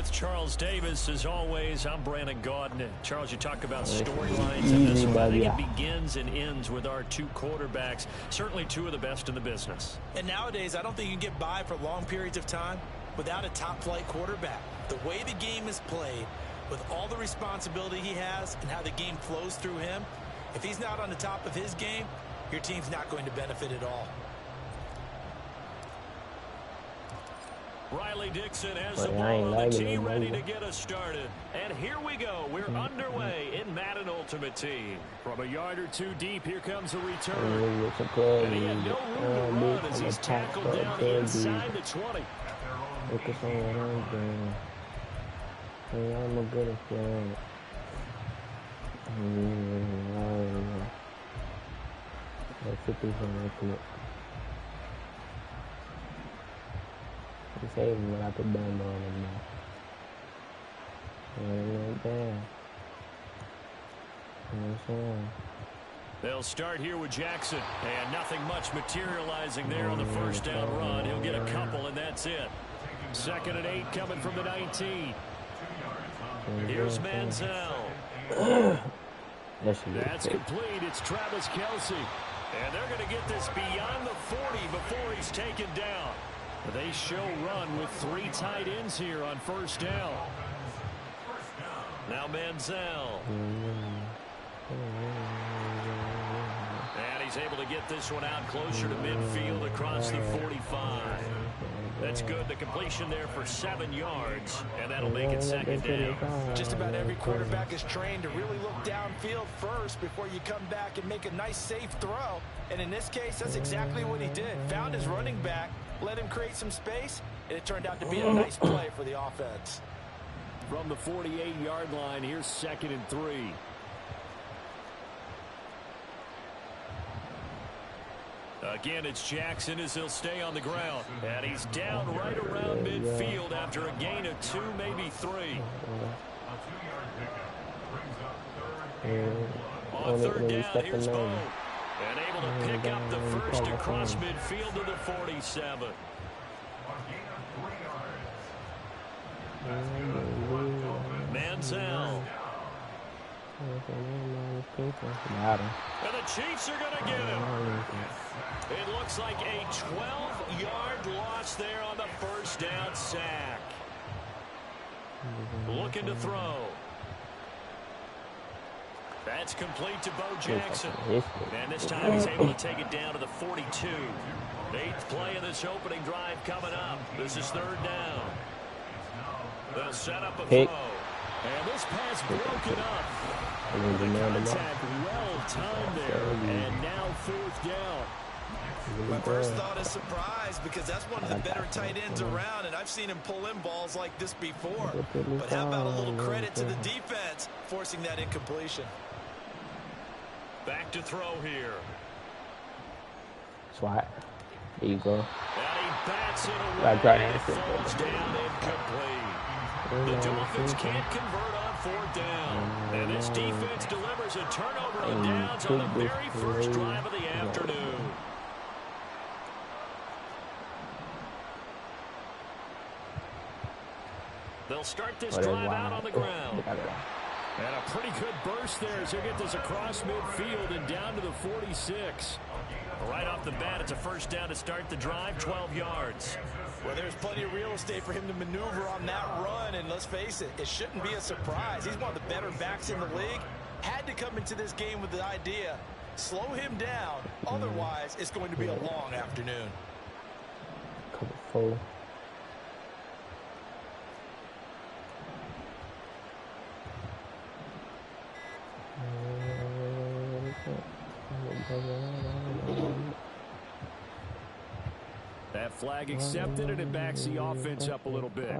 With Charles Davis, as always, I'm Brandon Gaudin. Charles, you talk about storylines in this one. I think it begins and ends with our two quarterbacks, certainly two of the best in the business. And nowadays, I don't think you can get by for long periods of time without a top-flight quarterback. The way the game is played, with all the responsibility he has and how the game flows through him, if he's not on the top of his game, your team's not going to benefit at all. Riley Dixon has the ball on the tee, ready to get us started. And here we go. We're underway in Madden Ultimate Team. From a yard or two deep, here comes a return. And he had no room to run as he's tackled down inside the 20. They'll start here with Jackson, and nothing much materializing there on the first down run. He'll get a couple, and that's it. 2nd and 8 coming from the 19. Here's Manziel. That's complete. It's Travis Kelce. And they're going to get this beyond the 40 before he's taken down. They show run with 3 tight ends here on first down. Now Manziel. And he's able to get this one out closer to midfield across the 45. That's good. The completion there for 7 yards, and that'll make it 2nd down. Just about every quarterback is trained to really look downfield first before you come back and make a nice, safe throw. And in this case, that's exactly what he did. Found his running back, let him create some space, and it turned out to be a nice play for the offense. From the 48-yard line, here's 2nd and 3. Again, it's Jackson as he'll stay on the ground. And he's down right around midfield after a gain of 2, maybe 3. On 3rd down, here's Bo. And able to pick up the first across midfield to the 47. Manziel. And the Chiefs are going to get him. It looks like a 12-yard loss there on the first down sack. Looking to throw. That's complete to Bo Jackson. And this time he's able to take it down to the 42. 8th play of this opening drive coming up. This is 3rd down. They'll set up a throw. And this pass broken up. The contact well timed there. And now 4th down. My first thought is surprise because that's one of the better tight ends around, and I've seen him pull in balls like this before. But how about a little credit to the defense forcing that incompletion? Back to throw here. Swat. There you go. And he bats it away. It falls down incomplete. The Dolphins can't convert on 4th down. And this defense delivers a turnover on downs on the very first drive of the afternoon. They'll start this drive out on the ground. And a pretty good burst there as he'll get this across midfield and down to the 46. Right off the bat, it's a first down to start the drive, 12 yards. Well, there's plenty of real estate for him to maneuver on that run, and let's face it, it shouldn't be a surprise. He's one of the better backs in the league. Had to come into this game with the idea, slow him down, otherwise it's going to be a long afternoon. Full. That flag accepted, and it backs the offense up a little bit.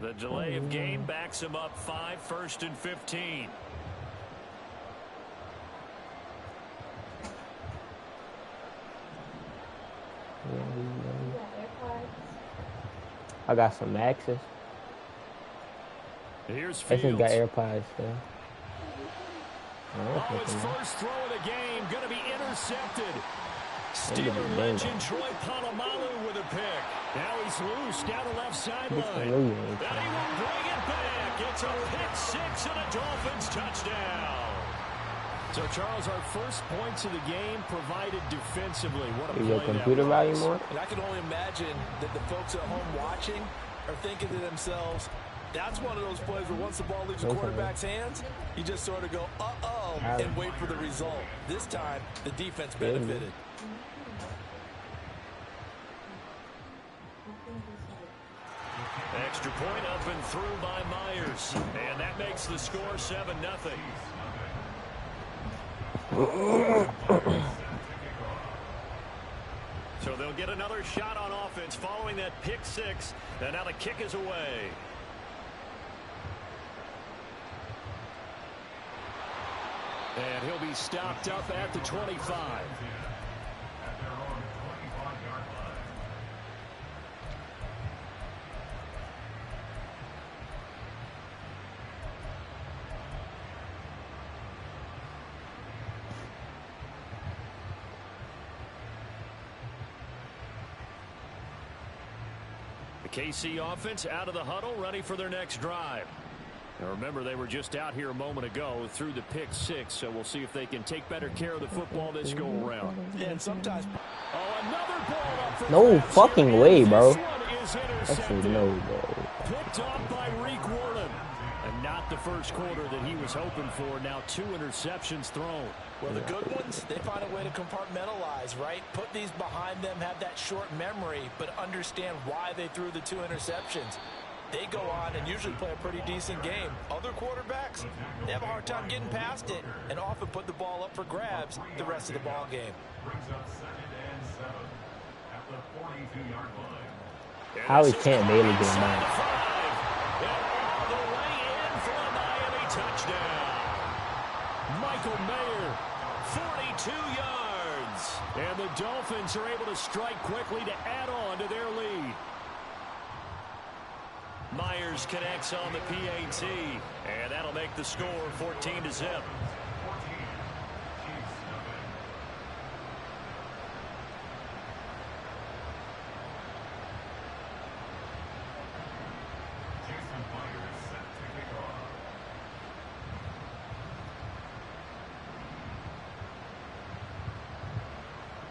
The delay of game backs him up 5, 1st and 15. I got some Maxes. Here's I just got AirPods, so. Oh, his first throw of the game going to be intercepted. Steeler legend Troy Polamalu with a pick. Now he's loose down the left sideline. And he will bring it back. It's a pick six and a Dolphins touchdown. So, Charles, our first points of the game provided defensively. What a play your computer value more? And I can only imagine that the folks at home watching are thinking to themselves, that's one of those plays where once the ball leaves the quarterback's hands, you just sort of go, uh-oh, and wait for the result. This time, the defense benefited. Extra point up and through by Myers. And that makes the score 7-0. So they'll get another shot on offense following that pick six. And now the kick is away. And he'll be stopped up at the 25. The KC offense out of the huddle, ready for their next drive. Now remember, they were just out here a moment ago through the pick six, so we'll see if they can take better care of the football this go around. Yeah, and sometimes another ball up for no fucking way, bro. That's no way. Picked off by Reek Warren. And not the first quarter that he was hoping for. Now 2 interceptions thrown. Well, the good ones, they find a way to compartmentalize, right? Put these behind them, have that short memory, but understand why they threw the 2 interceptions. They go on and usually play a pretty decent game. Other quarterbacks, they have a hard time getting past it and often put the ball up for grabs the rest of the ball game. How he can't barely get him out. All the way in for a Miami touchdown. Michael Mayer, 42 yards. And the Dolphins are able to strike quickly to add on to their lead. Myers connects on the PAT, and that'll make the score 14-0.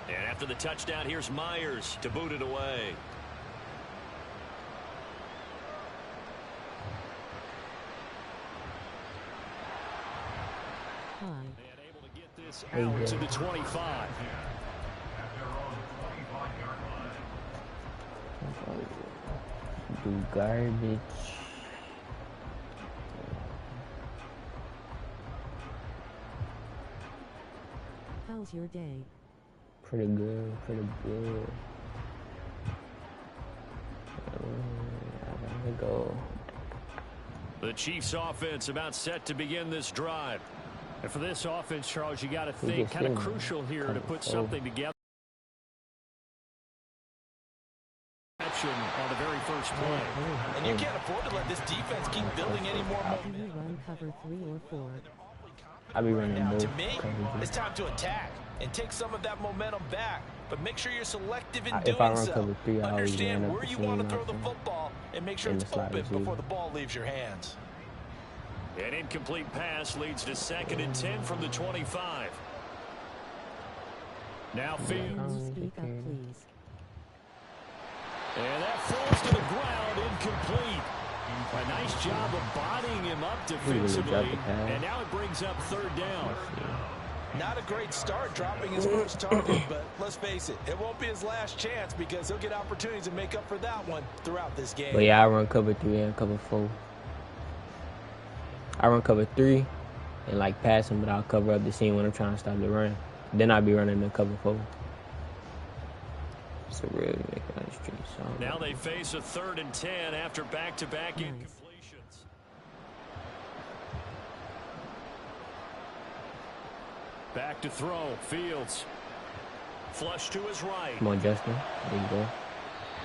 And after the touchdown, here's Myers to boot it away. And able to get this out to the 25. Do garbage. How's your day? Pretty good, pretty good. I gotta go. The Chiefs offense about set to begin this drive. And for this offense, Charles, you got to think kind of crucial here to put something together. On the very first play. And you can't afford to let this defense keep building any more momentum. Do you run cover 3 or 4? I'll be running Now, both. to me, it's time to attack and take some of that momentum back. But make sure you're selective in If I doing run so. cover 3, I always Understand ran up where the you want to seam throw the football and make sure in it's the slot open receiver. before the ball leaves your hands. An incomplete pass leads to 2nd and 10 from the 25. Now Fields. Speak up, please. And that falls to the ground, incomplete. A nice job of bodying him up defensively. And now it brings up 3rd down. Not a great start dropping his first target, but let's face it, it won't be his last chance because he'll get opportunities to make up for that one throughout this game. But yeah, I run cover 3 and cover 4. I run cover 3 and like pass him, but I'll cover up the seam when I'm trying to stop the run. Then I'll be running the cover 4. It's a really make it on the street. So now they face a 3rd and 10 after back-to-back incompletions. Back to throw. Fields. Flush to his right. Come on, Justin. There you go.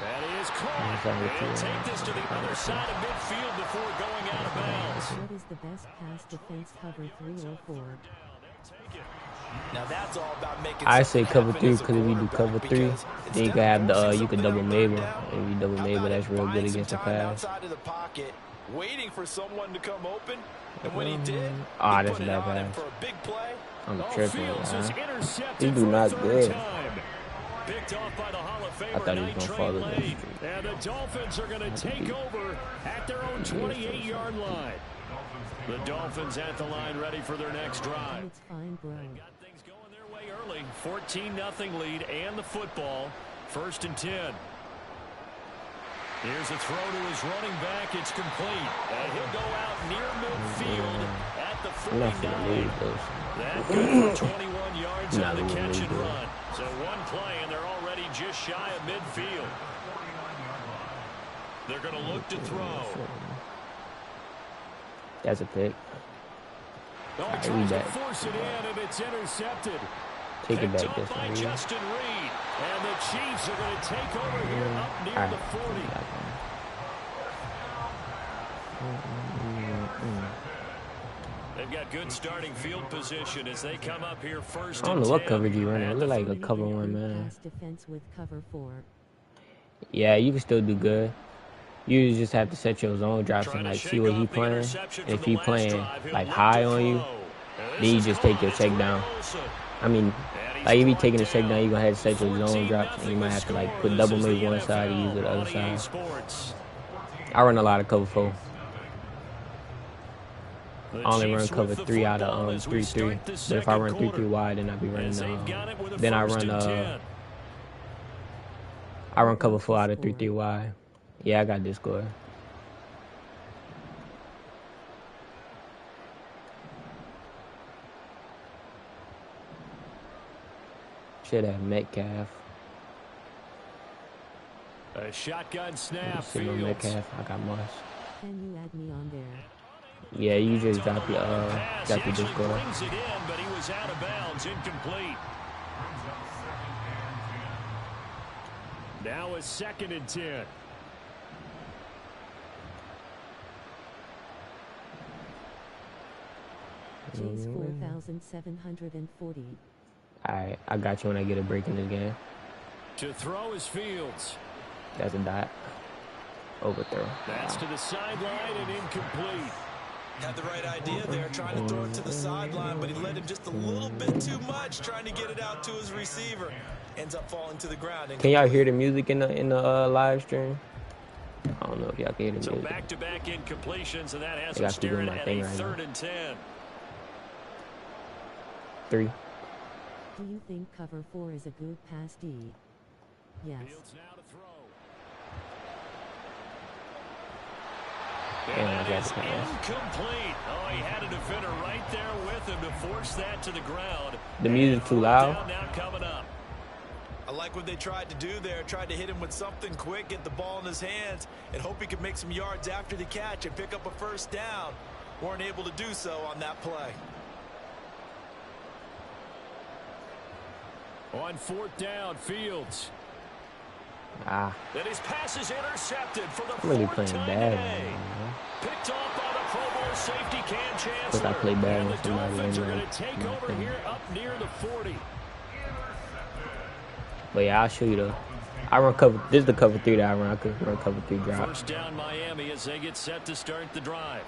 That is caught. And take this to the other side of midfield before going out of bounds. What is the best pass defense, cover 3 or 4? Now that's all about making I say something cover happen 3 as a because if you do quarterback, cover 3, because then you instead can of have the forcing you can something double on Mabel. down, If you double how Mabel, about that's real good buying some against the time pass. outside of the pocket, waiting for someone to come open, and when he did, Ah, he that's put a it bad on him pass. for a big play. I'm Oh, tripping, Fields is man. intercepted He do for a not third good. time. Picked off by the Hall of I Famer thought he was Night gonna Train fall in that Lane. street. And the Dolphins are going to take over at their own 28-yard line. The Dolphins at the line ready for their next drive. It's fine, bro. They got things going their way early. 14-0 lead and the football. 1st and 10. Here's a throw to his running back. It's complete. And he'll go out near midfield at the 49. That good for 21 yards on the catch and run. So one play, and they're already just shy of midfield. They're going to look to throw. That's a pick. Oh, he tries to force it in, and it's intercepted. Take it Picked back up this by way. Justin Reed. And the Chiefs are going to take over here up near the 40. They've got good starting field position as they come up here 1st. I don't know what coverage you running. It look like a cover 1, man. Pass defense with cover 4. Yeah, you can still do good. You just have to set your zone drops and like see what he playing. And if he playing like high on you, then you just take your check down. I mean, like if you taking a check down, you gonna have to set your zone drops, and you might have to like put double maybe one side and use it the other side. I run a lot of cover 4. I only run cover 3 out of 3-3. But if I run 3-3 wide, then I be running. Then I run cover 4 out of 3-3 wide. Yeah, I got this score. Should have Metcalf. A shotgun snap. Metcalf. I got Moss. Can you add me on there? Yeah, you just drop your Discord. Brings it in, but he was out of bounds, incomplete. Now a 2nd and 10. Chase 4,740. Alright, I got you when I get a break in this game. To throw is Fields. That's a dot. Overthrow. That's to the sideline and incomplete. Had the right idea there, trying to throw it to the sideline, but he led him just a little bit too much, trying to get it out to his receiver. Ends up falling to the ground. Can y'all hear the music in the live stream? I don't know if y'all can hear the music. So back-to-back incompletions, and that has him staring at a 3rd and 10. 3. Do you think cover 4 is a good pass D? Yes. Fields now to throw. And that is incomplete. Oh, he had a defender right there with him to force that to the ground. The music too loud. Now coming up. I like what they tried to do there. Tried to hit him with something quick, get the ball in his hands, and hope he could make some yards after the catch and pick up a 1st down. Weren't able to do so on that play. On 4th down, Fields. Ah. Then his pass is intercepted for the 4th I'm really playing time bad, today. man. Picked off by the Pro Bowl safety Cam Chancellor. Because I play bad and when the somebody Dolphins are ain't going to take over here up near the 40. But yeah, I'll show you the. I run cover. This is the cover 3 that I run. I could run cover 3 drop. 1st down Miami as they get set to start the drive.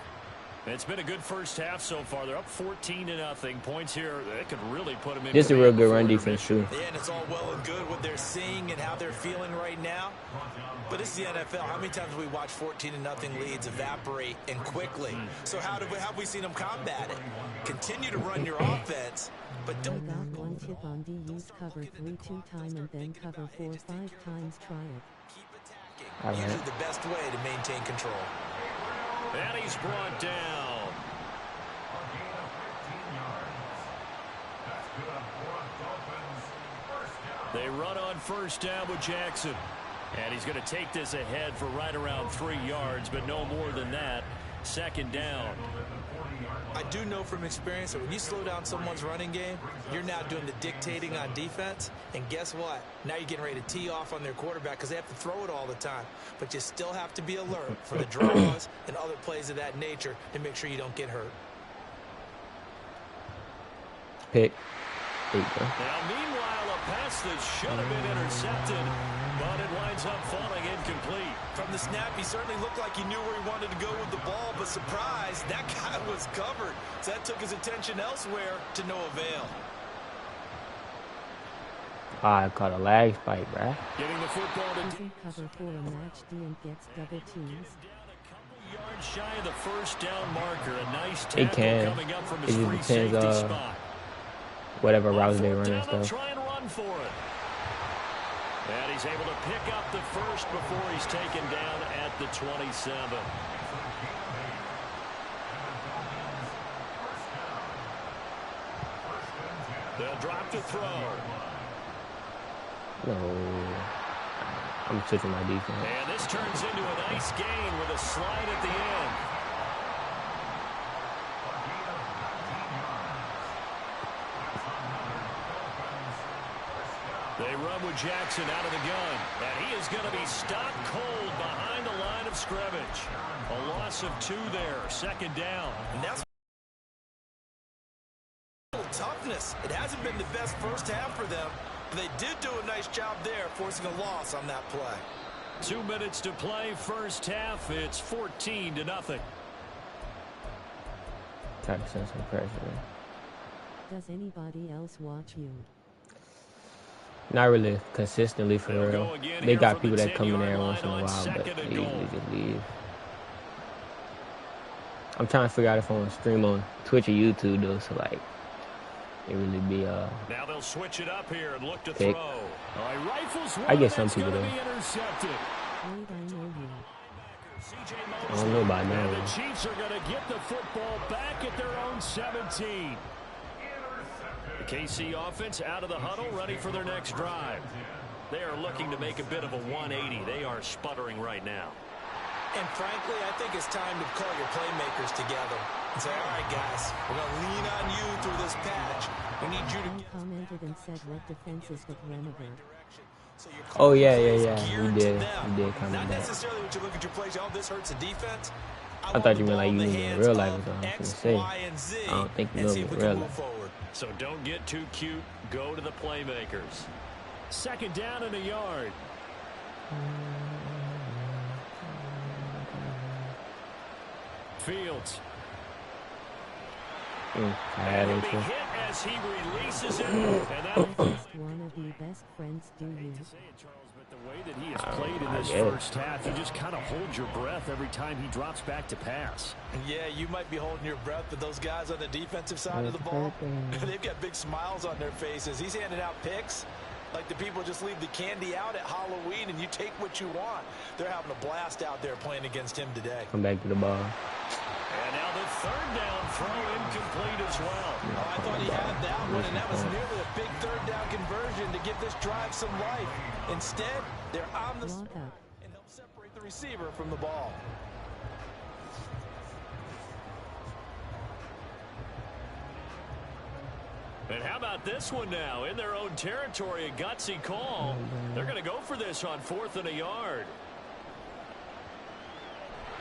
It's been a good first half so far. They're up 14-0. Points here, they could really put them in. This is a real good run defense too. Yeah, and it's all well and good what they're seeing and how they're feeling right now. But it's the NFL. How many times have we watched 14-0 leads evaporate and quickly? So how have we seen them combat it? Continue to run your offense, but don't. I got one tip on D. Use cover 3 2 time and then cover 4 5 times. Try it. Keep attacking. Usually the best way to maintain control. And he's brought down. They run on 1st down with Jackson. And he's going to take this ahead for right around 3 yards, but no more than that. 2nd down. I do know from experience that when you slow down someone's running game, you're now doing the dictating on defense. And guess what? Now you're getting ready to tee off on their quarterback because they have to throw it all the time. But you still have to be alert for the draws and other plays of that nature to make sure you don't get hurt. Pick. There you go. Now, meanwhile, a pass that should have been intercepted, but it winds up falling incomplete. From the snap, he certainly looked like he knew where he wanted to go with the ball, but surprise, that guy was covered. So that took his attention elsewhere to no avail. I caught a lag spike, bruh. Getting the football to Doesn't cover for a match D and gets double teams. yards shy of the first down marker. A nice It tackle can. coming up from It his just free depends safety on spot. whatever routes they On run fourth and down, they'll stuff. try and run for it. And he's able to pick up the first before he's taken down at the 27. They'll drop to throw. No. I'm switching my defense. And this turns into a nice gain with a slide at the end. They run with Jackson out of the gun. And he is going to be stopped cold behind the line of scrimmage. A loss of 2 there. Second down. And that's toughness. It hasn't been the best first half for them, but they did do a nice job there, forcing a loss on that play. 2 minutes to play, first half. It's 14-0. Try to send some pressure. Does anybody else watch you? Not really consistently for They'll real. go again They here got from people the that come in 10-yard there line once in a on while, but second they and usually goal. just leave. I'm trying to figure out if I want to stream on Twitch or YouTube though, so like it really be Now they'll switch it up here and look to pick. throw. All right, rifles one, I get some that's people gonna though. be intercepted. Wait, I know you. I don't know about And that. the Chiefs are going to get the football back at their own 17. The KC offense out of the huddle, ready for their next drive. They are looking to make a bit of a 180. They are sputtering right now. And frankly, I think it's time to call your playmakers together and say, all right, guys, we're going to lean on you through this patch. We need you to One get commented and said what defenses with Renovert. so your Oh yeah, plays yeah. geared We to did. them. We did comment Not that. necessarily what you look at your plays, oh, this hurts the defense. I want thought the you meant ball like you in the knew me in hands real life of or something. I was X, gonna Y, say. and Z, I don't think you and know see me if in we can real move life. forward. So don't get too cute. Go to the playmakers. Second down and a yard. Fields. I And had he'll it be too. hit as he releases it. And that'll Just one of the best friends, do you? say it, Charles, but the way that he has played in this I guess. first half, you just kind of hold your breath every time he drops back to pass. Yeah, you might be holding your breath, but those guys on the defensive side of the ball, they've got big smiles on their faces. He's handing out picks like the people just leave the candy out at Halloween and you take what you want. They're having a blast out there playing against him today. Come back to the ball. And now the third down throw incomplete as well. Oh, I thought he had that one, and that was nearly a big third down conversion to give this drive some life. Instead, they're on the Lock up. and help separate the receiver from the ball. And how about this one now? In their own territory, a gutsy call. They're going to go for this on 4th and a yard.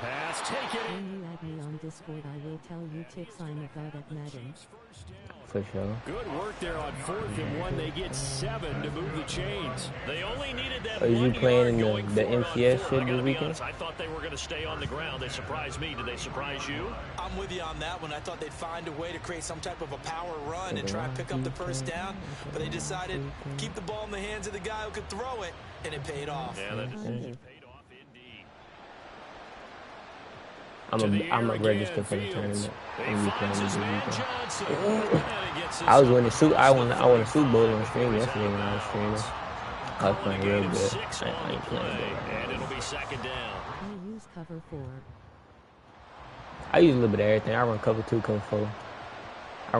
Pass taken. When you add me on Discord, I will tell you tips I'm about at Madden. For sure. Good work there on 4th and 1. They get 7 to move the chains. They only needed that Are you 1 playing yard in going the forward on MCS 4th. shit I gotta this be weekend? honest, I thought they were going to stay on the ground. They surprised me. Did they surprise you? I'm with you on that one. I thought they'd find a way to create some type of a power run and try and pick up the first down, but they decided keep the ball in the hands of the guy who could throw it, and it paid off. Yeah, that decision paid off indeed. I'm a again, register for the Fields. tournament. He And we playing finds his this man weekend. Johnson. And he gets his I was winning second I won touchdown. a Super Bowl on stream yesterday when I was streaming. I was playing real Gain of good. 6 I on the ain't playing play, good right and now. it'll be second down. I use cover 4. I use a little bit of everything. I run cover 2, cover 4. I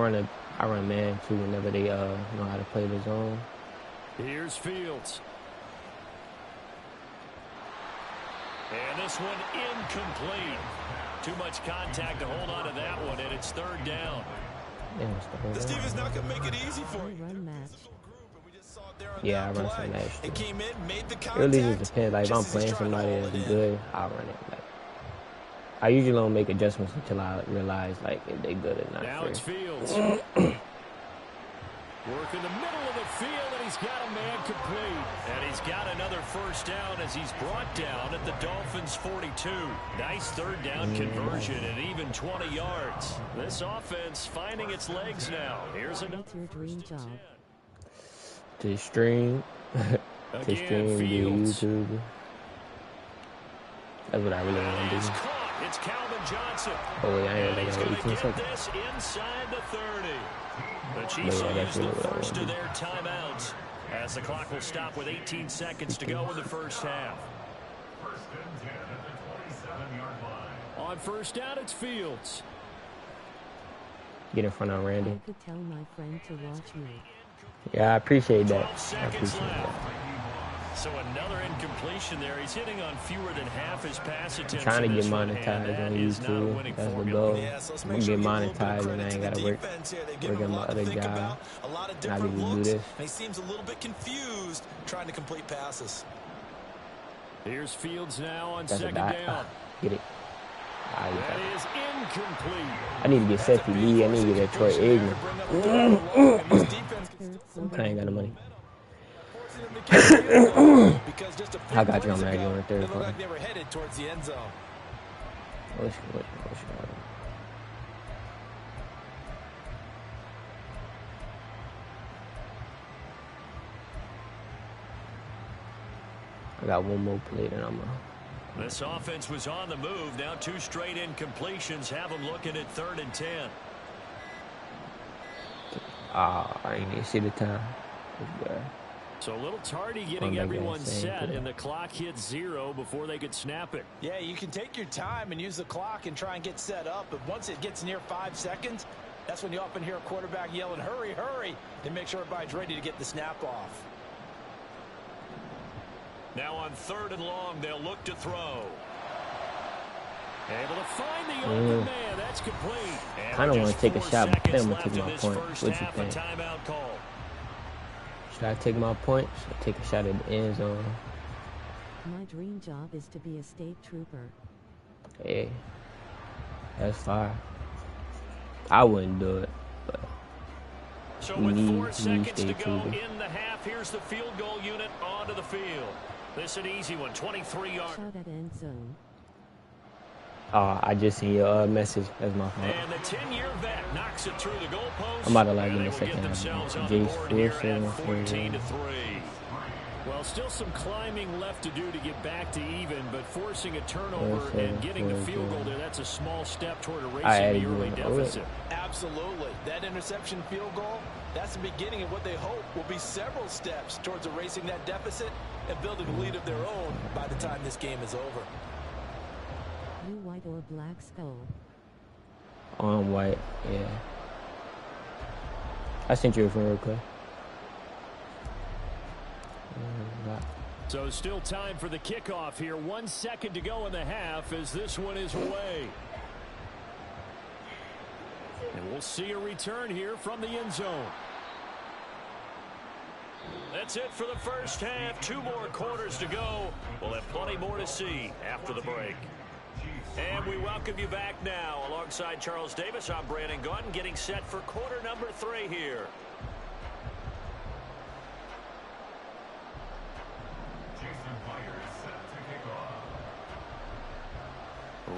run man too whenever they know how to play the zone. Here's Fields. And this one incomplete. Too much contact to hold on to that one, and it's third down. Damn, it's the whole This game. team is not going to make it easy for I you. run match. Yeah, I run some match too. It came in, made the It contact. really just depends. Like if I'm just as he's playing trying to somebody hold it that's in. good, I'll run it. Like I usually don't make adjustments until I realize like if they good or not. Now for it's real. Fields. Work in the middle of the field, and he's got a man complete. And he's got another first down as he's brought down at the Dolphins' 42. Nice third down conversion and even 20 yards. This offense finding its legs now. Here's another. What's your dream job? To stream. To stream to YouTube. That's what I really want to do. It's Calvin Johnson. Oh, yeah, I ain't he's got going to 18 get seconds. this inside the 30. The Chiefs will use the first of their timeouts as the clock will stop with 18 seconds to go in the first half. On first down, it's Fields. Get in front of Randy. I could tell my friend to watch me. Yeah, I appreciate that. 12 seconds left. So another incompletion there. He's hitting on fewer than half his pass attempts. Trying to get monetized on YouTube. That's the goal. I'm going to get monetized and I ain't got to work on my other job. I can just do this. He seems a little bit confused trying to complete passes. Here's Fields now on That's second down. Get it. That is incomplete. I need to get Sefty Lee. I need to get that Troy Aikman. I ain't got no money. I got you on that on the third quarter. They were headed towards the end zone. I got one more play and I'm This offense was on the move. Now 2 straight incompletions have them looking at 3rd and 10. I ain't even see the time. So a little tardy getting everyone set, and the clock hits 0 before they could snap it. Yeah, you can take your time and use the clock and try and get set up, but once it gets near 5 seconds, that's when you often hear a quarterback yelling, hurry, hurry, to make sure everybody's ready to get the snap off. Now on 3rd and long, they'll look to throw. Able to find the open man. That's complete. Kind of want to take a shot, but then I'm going to take my point. What you think? Timeout call. Should I take my point? Should I take a shot at the end zone? My dream job is to be a state trooper. Hey, that's fire. I wouldn't do it, but so with 4 seconds to go in the half, here's the field goal unit onto the field. This is an easy one, 23 yards. Shot at end zone. I just seen your message. That's my fault. And the 10-year vet knocks it through the goalpost. I'm about to like in the the second half. Jace Wilson, 14-3. Well, still some climbing left to do to get back to even, but forcing a turnover and getting the field goal there, that's a small step toward erasing the early deficit. Absolutely. That interception field goal, that's the beginning of what they hope will be several steps towards erasing that deficit and building a lead of their own by the time this game is over. Blue, white, or black skull? On white, yeah. I sent you a friend real quick. So still time for the kickoff here. 1 second to go in the half as this one is away. And we'll see a return here from the end zone. That's it for the first half. 2 more quarters to go. We'll have plenty more to see after the break. And we welcome you back now. Alongside Charles Davis, I'm Brandon Gunn, getting set for quarter number 3 here.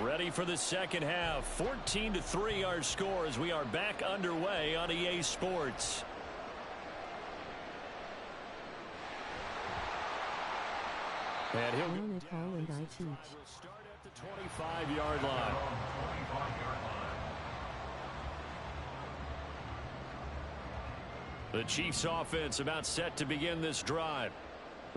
Ready for the second half. 14-3 our score as we are back underway on EA Sports. And he'll Down at Holland I teach. start at the 25-yard line. The Chiefs offense about set to begin this drive.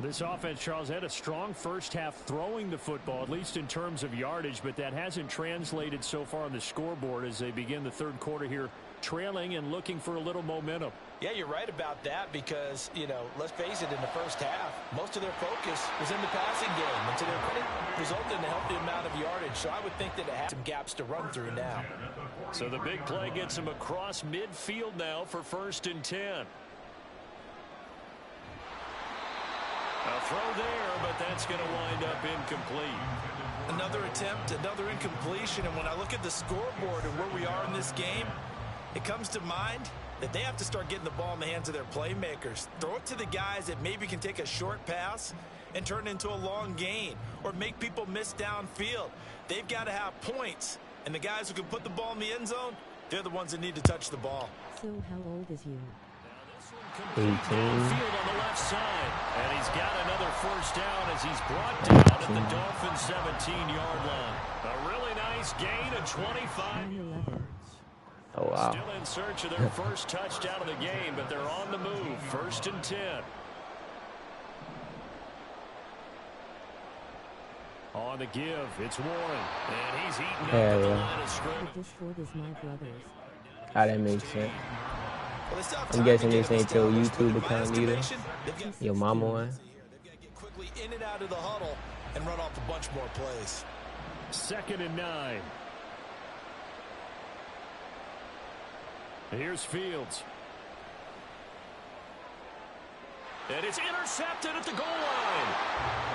This offense, Charles, had a strong first half throwing the football, at least in terms of yardage, but that hasn't translated so far on the scoreboard as they begin the third quarter here, trailing and looking for a little momentum. Yeah, you're right about that because, you know, let's face it, in the first half, most of their focus was in the passing game. And to their credit, resulted in a healthy amount of yardage. So I would think that it had some gaps to run through now. So the big play gets him across midfield now for 1st and 10. A throw there, but that's going to wind up incomplete. Another attempt, another incompletion. And when I look at the scoreboard and where we are in this game, it comes to mind that they have to start getting the ball in the hands of their playmakers. Throw it to the guys that maybe can take a short pass and turn it into a long gain or make people miss downfield. They've got to have points, and the guys who can put the ball in the end zone, they're the ones that need to touch the ball. So how old is you? 18. Downfield on the left side, and he's got another first down as he's brought down at the Dolphins' 17-yard line. A really nice gain of 25. 9-11. Oh, wow. Still in search of their first touchdown of the game, but they're on the move. 1st and 10. On the give, it's Warren, and he's eaten up at the line of scrimmage. The Discord is my brother's. How that makes sense. I'm guessing this ain't your YouTube account either. Your mama one. Get quickly in and out of the huddle and run off a bunch more plays. 2nd and 9. Here's Fields. And it's intercepted at the goal line.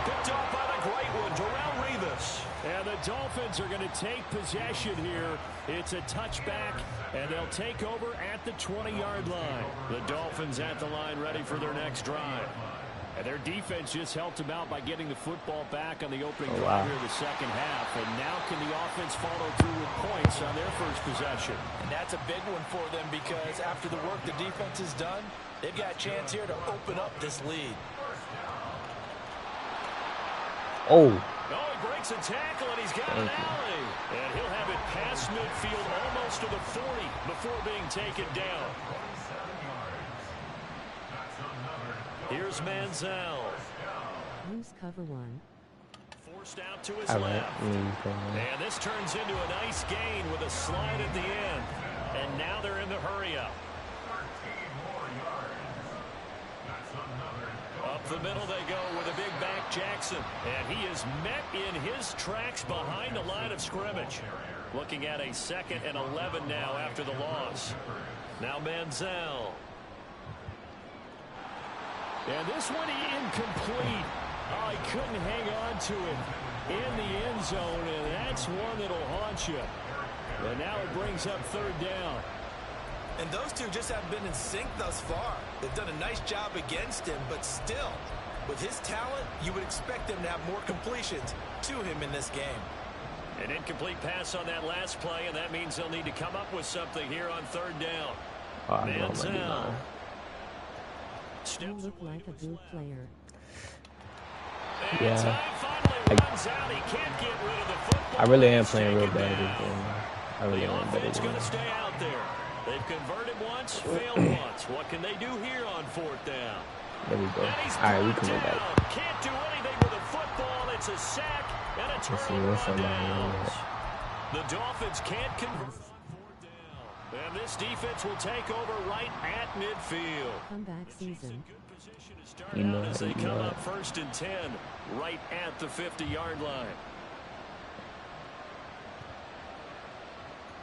Picked off by the great one, Darrelle Revis. And the Dolphins are going to take possession here. It's a touchback, and they'll take over at the 20-yard line. The Dolphins at the line ready for their next drive. And their defense just helped them out by getting the football back on the opening drive here in the second half. And now can the offense follow through with points on their first possession? And that's a big one for them because after the work the defense has done, they've got a chance here to open up this lead. Oh. Oh, he breaks a tackle, and he's got an alley. And he'll have it past midfield almost to the 40 before being taken down. Here's Manziel. Use cover 1. Forced out to his left. And this turns into a nice gain with a slide at the end. And now they're in the hurry-up. Up the middle they go with a big back Jackson. And he is met in his tracks behind the line of scrimmage. Looking at a 2nd and 11 now after the loss. Now Manziel. And this one incomplete. Oh, he couldn't hang on to it in the end zone, and that's one that'll haunt you. And now it brings up 3rd down. And those two just haven't been in sync thus far. They've done a nice job against him, but still, with his talent, you would expect them to have more completions to him in this game. An incomplete pass on that last play, and that means they'll need to come up with something here on 3rd down. Manziel. You look like a good player. Yeah. I really am playing real bad this game. I really am better than going to stay out there. They've converted once, failed once. What can they do here on 4th down? There we go. All right, we can go back. Can't do anything with a football. It's a sack and a turnover on downs. The Dolphins can't convert. And this defense will take over right at midfield. Comeback season. You know, as they come up 1st and 10, right at the 50-yard line.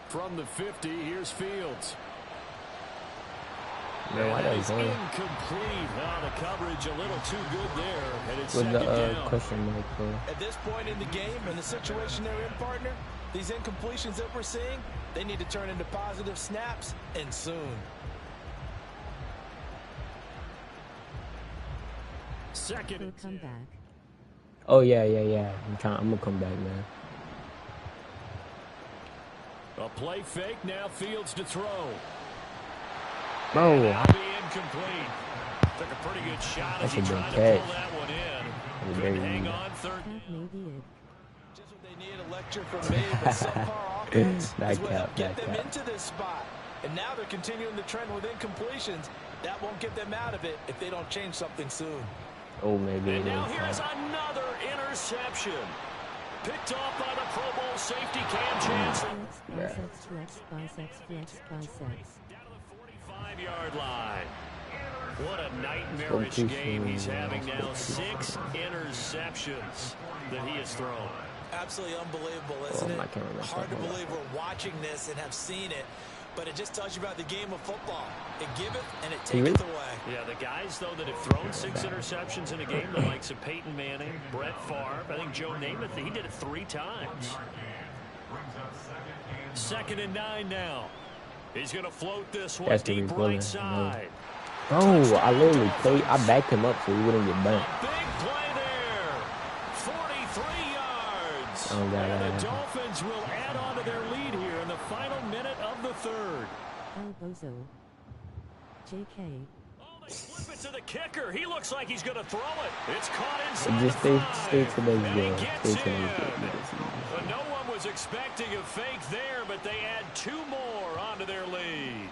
From the 50, here's Fields. Man, why it's incomplete. The coverage a little too good there, and it's with 2nd the down. question mark, bro. At this point in the game and the situation they're in, partner, these incompletions that we're seeing, they need to turn into positive snaps, and soon. 2nd and 10. Comeback. Oh yeah. I'm gonna come back, man. A play fake, now Fields to throw. Bro. That'll be incomplete. Took a pretty good shot as he tried to pull that one in. Couldn't hang on 3rd. Just what they need, a lecture from me, but subpar offense is what helped get them into this spot. And now they're continuing the trend with incompletions. That won't get them out of it if they don't change something soon. Oh, maybe. And now here's another interception. Picked off by the Pro Bowl safety Cam Chancellor. Biceps. Down to the 45-yard line. What a nightmarish game he's having now. 6 interceptions that he has thrown. Absolutely unbelievable, isn't it? Hard to believe we're watching this and have seen it. But it just tells you about the game of football. It giveth and it taketh away. Yeah, the guys, though, that have thrown 6 interceptions in a game, the likes of Peyton Manning, Brett Favre, I think Joe Namath, he did it 3 times. 2nd and 9 now. He's going to float this one That's the deep right side. Oh, I literally played. I backed him up so he wouldn't get burnt. Big play there. 43 yards. Oh, and the Dolphins will add on to their lead here in the final minute of the third. El Bozo. JK. Oh, they flip it to the kicker. He looks like he's going to throw it. It's caught inside Just stay to the No one was expecting a fake there, but they add 2 more onto their lead.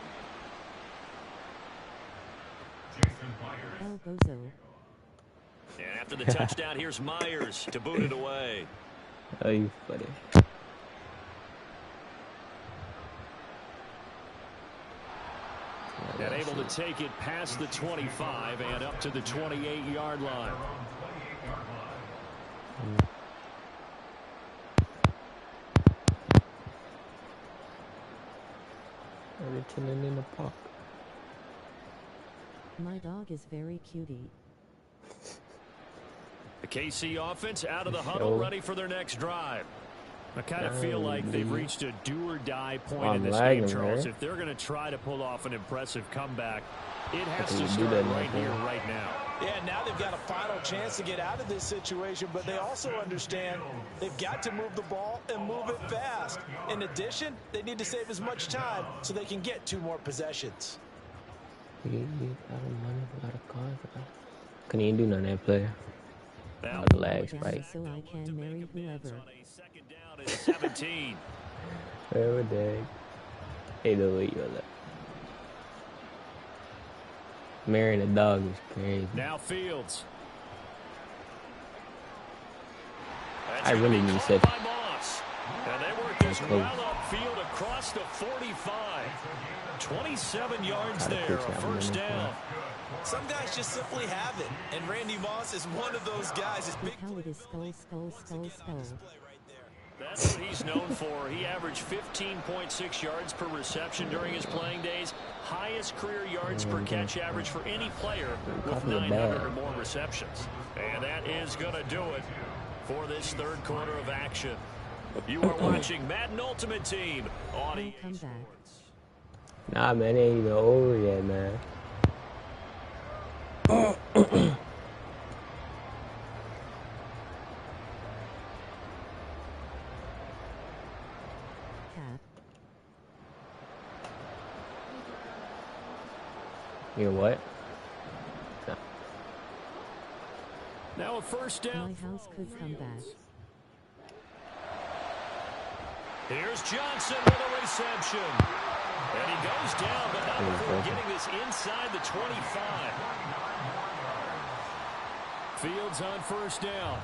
El Bozo. And after the touchdown, here's Myers to boot it away. Oh, you funny. And able to take it past the 25 and up to the 28-yard line. They're chilling in the park. My dog is very cutie. The KC offense out of the huddle, ready for their next drive. I kind of feel like they've reached a do-or-die point in this game, Charles. If they're going to try to pull off an impressive comeback, it has to start right here, right now. Yeah, now they've got a final chance to get out of this situation, but they also understand they've got to move the ball and move it fast. In addition, they need to save as much time so they can get 2 more possessions. Couldn't even do nothing that player. Now, the legs, right? So I can marry whoever. 17. Oh, dang. Hey, the way you look. Marrying a dog is crazy. Now Fields. I really need to. And they work this well upfield across the 45. 27 yards there, a first down. Some guys just simply have it, and Randy Moss is one of those guys. Look how it is skull. That's what he's known for. He averaged 15.6 yards per reception during his playing days. Highest career yards per catch average for any player with 900 or more receptions. And that is going to do it for this third quarter of action. You are watching Madden Ultimate Team on EA Sports. Nah, man, it ain't even over yet, man. You're what? No. Now a first down. My house could come back. Here's Johnson with a reception. And he goes down, but not before getting this inside the 25. Fields on first down.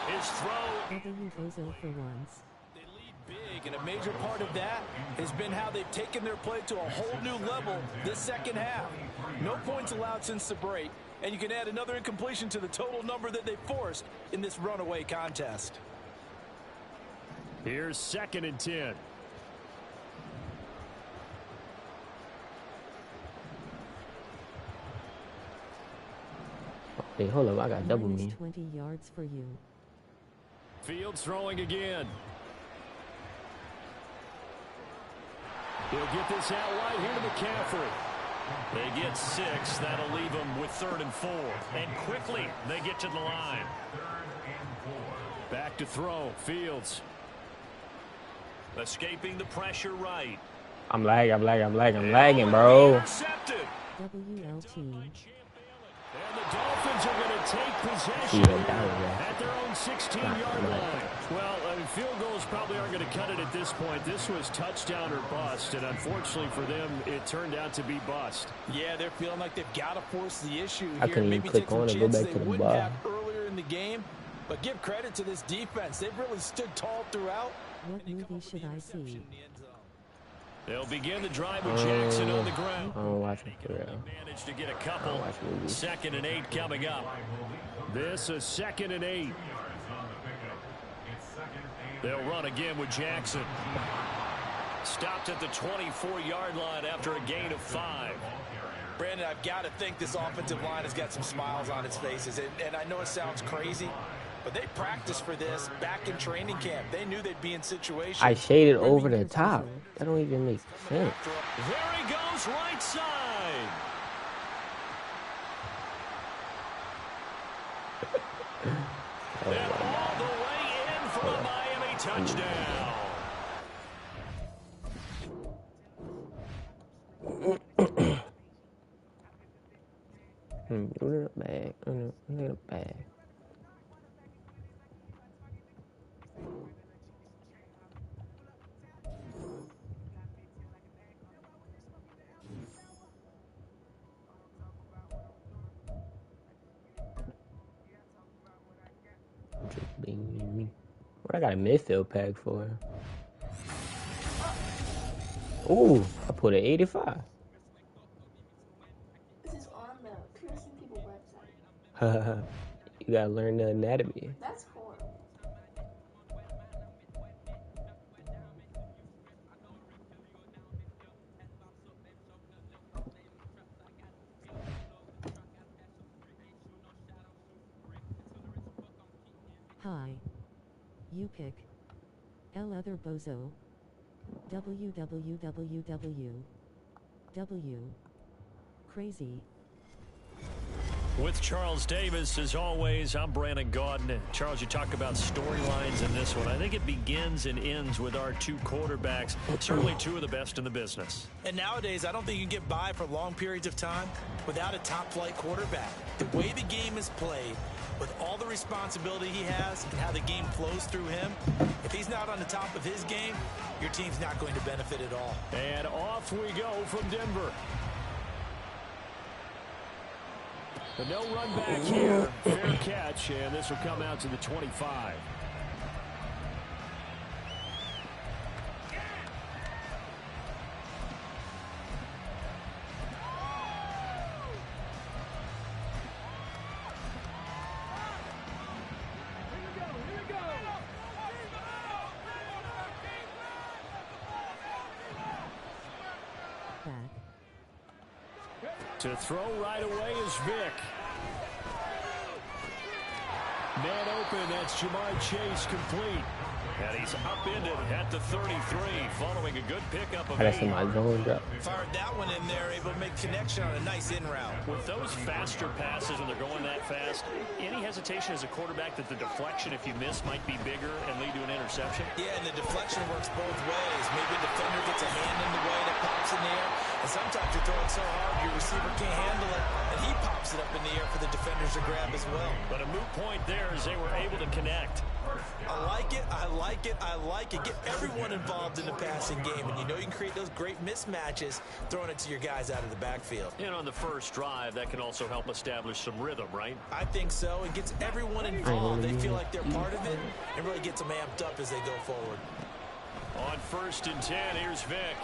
His throw. For once. They lead big, and a major part of that has been how they've taken their play to a whole new level this second half. No points allowed since the break, and you can add another incompletion to the total number that they forced in this runaway contest. Here's 2nd and 10. Hey, hold up, I got double me. 20 yards for you. Fields throwing again. He'll get this out wide here to McCaffrey. They get 6. That'll leave them with 3rd and 4. And quickly, they get to the line. Back to throw. Fields. Escaping the pressure right. I'm lagging, bro. WLT. And the Dolphins are going to take possession at their own 16-yard line. Well, field goals probably aren't going to cut it at this point. This was touchdown or bust, and unfortunately for them, it turned out to be bust. Yeah, they're feeling like they've got to force the issue here. I couldn't even click on and go back to the bar. Earlier in the game, but give credit to this defense. They've really stood tall throughout. What movie should I see? They'll begin the drive with Jackson on the ground. I don't watch it for real. Managed to get a couple. 2nd and 8 coming up. This is 2nd and 8. They'll run again with Jackson. Stopped at the 24-yard line after a gain of 5. Brandon, I've got to think this offensive line has got some smiles on its faces. And I know it sounds crazy, But they practiced for this back in training camp. They knew they'd be in situations. I shaded over the top. That don't even make sense. There he goes, right side. And all the way in for a Miami touchdown. Bag. What I got a midfield pack for? Ooh, I put an 85. This is on the Piercing People website. You gotta learn the anatomy. That's horrible. Hi. You pick. L other bozo. www. W. Crazy. With Charles Davis, as always, I'm Brandon Gaudin. Charles, you talk about storylines in this one. I think it begins and ends with our two quarterbacks, certainly two of the best in the business. And nowadays, I don't think you can get by for long periods of time without a top-flight quarterback. The way the game is played, with all the responsibility he has and how the game flows through him, if he's not on the top of his game, your team's not going to benefit at all. And off we go from Denver. But no run back here. Fair catch, and this will come out to the 25. To throw right away is Vic. Man open, that's Jamar Chase complete. And he's upended at the 33, following a good pickup of 8. Fired that one in there, able to make connection on a nice in route. With those faster passes when they're going that fast, any hesitation as a quarterback that the deflection, if you miss, might be bigger and lead to an interception? Yeah, and the deflection works both ways. Maybe a defender gets a hand in the way that pops in the air, and sometimes you're throwing so hard your receiver can't handle it, and he pops it up in the air for the defenders to grab as well. But a moot point there as they were able to connect. I like it, I like it, I like it. Get everyone involved in the passing game, and you know you can create those great mismatches throwing it to your guys out of the backfield. And on the first drive, that can also help establish some rhythm, right? I think so. It gets everyone involved. They feel like they're part of it, and really gets them amped up as they go forward. On 1st and 10, here's Vic.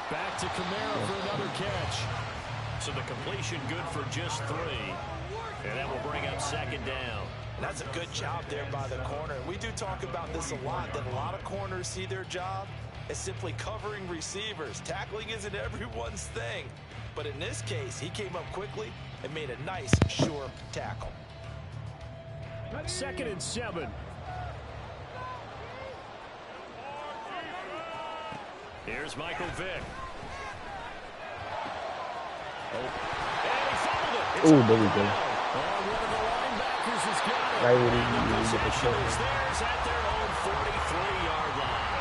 Back to Kamara for another catch. So the completion good for just 3. And that will bring up 2nd down. That's a good job there by the corner. We do talk about this a lot, that a lot of corners see their job as simply covering receivers. Tackling isn't everyone's thing. But in this case, he came up quickly and made a nice, sure tackle. 2nd and 7. Here's Michael Vick. Oh, and he fouled it. Ooh, there we go. One of the linebackers has got it. Right when And the possession is theirs at their own 43-yard line.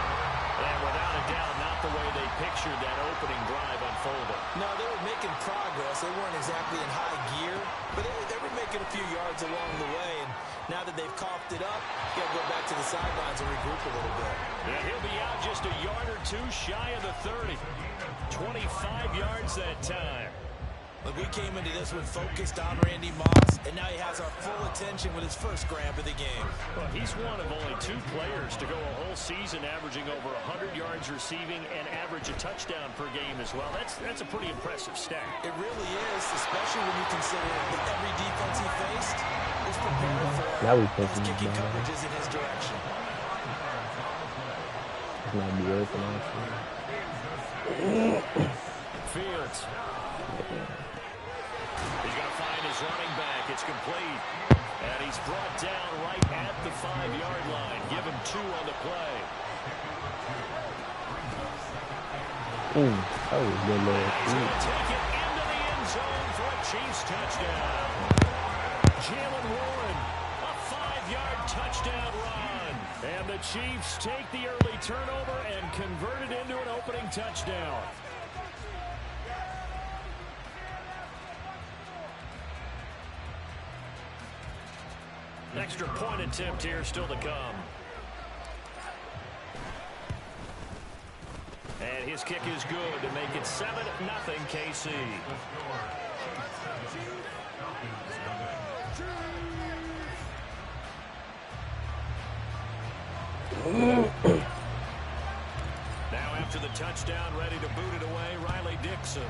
And without a doubt, not the way they pictured that opening drive unfolding. No, they were making progress. They weren't exactly in high gear, but they were making a few yards along the way. And now that they've coughed it up, you got to go back to the sidelines and regroup a little bit. And he'll be out just a yard or two shy of the 30. 25 yards that time. Look, we came into this one focused on Randy Moss, and now he has our full attention with his first grab of the game. Well, he's one of only 2 players to go a whole season averaging over 100 yards receiving and average a touchdown per game as well. That's a pretty impressive stat. It really is, especially when you consider that every defense he faced was prepared for his kicking coverages in his direction. This might be open, actually. Fields. He's going to find his running back. It's complete. And he's brought down right at the 5-yard line. Give him 2 on the play. That was good, man. He's going to take it into the end zone for a Chiefs touchdown. Jalen Warren, a 5-yard touchdown run. And the Chiefs take the early turnover and convert it into an opening touchdown. Extra point attempt here still to come. And his kick is good to make it 7-0 KC. Now after the touchdown, ready to boot it away, Riley Dixon.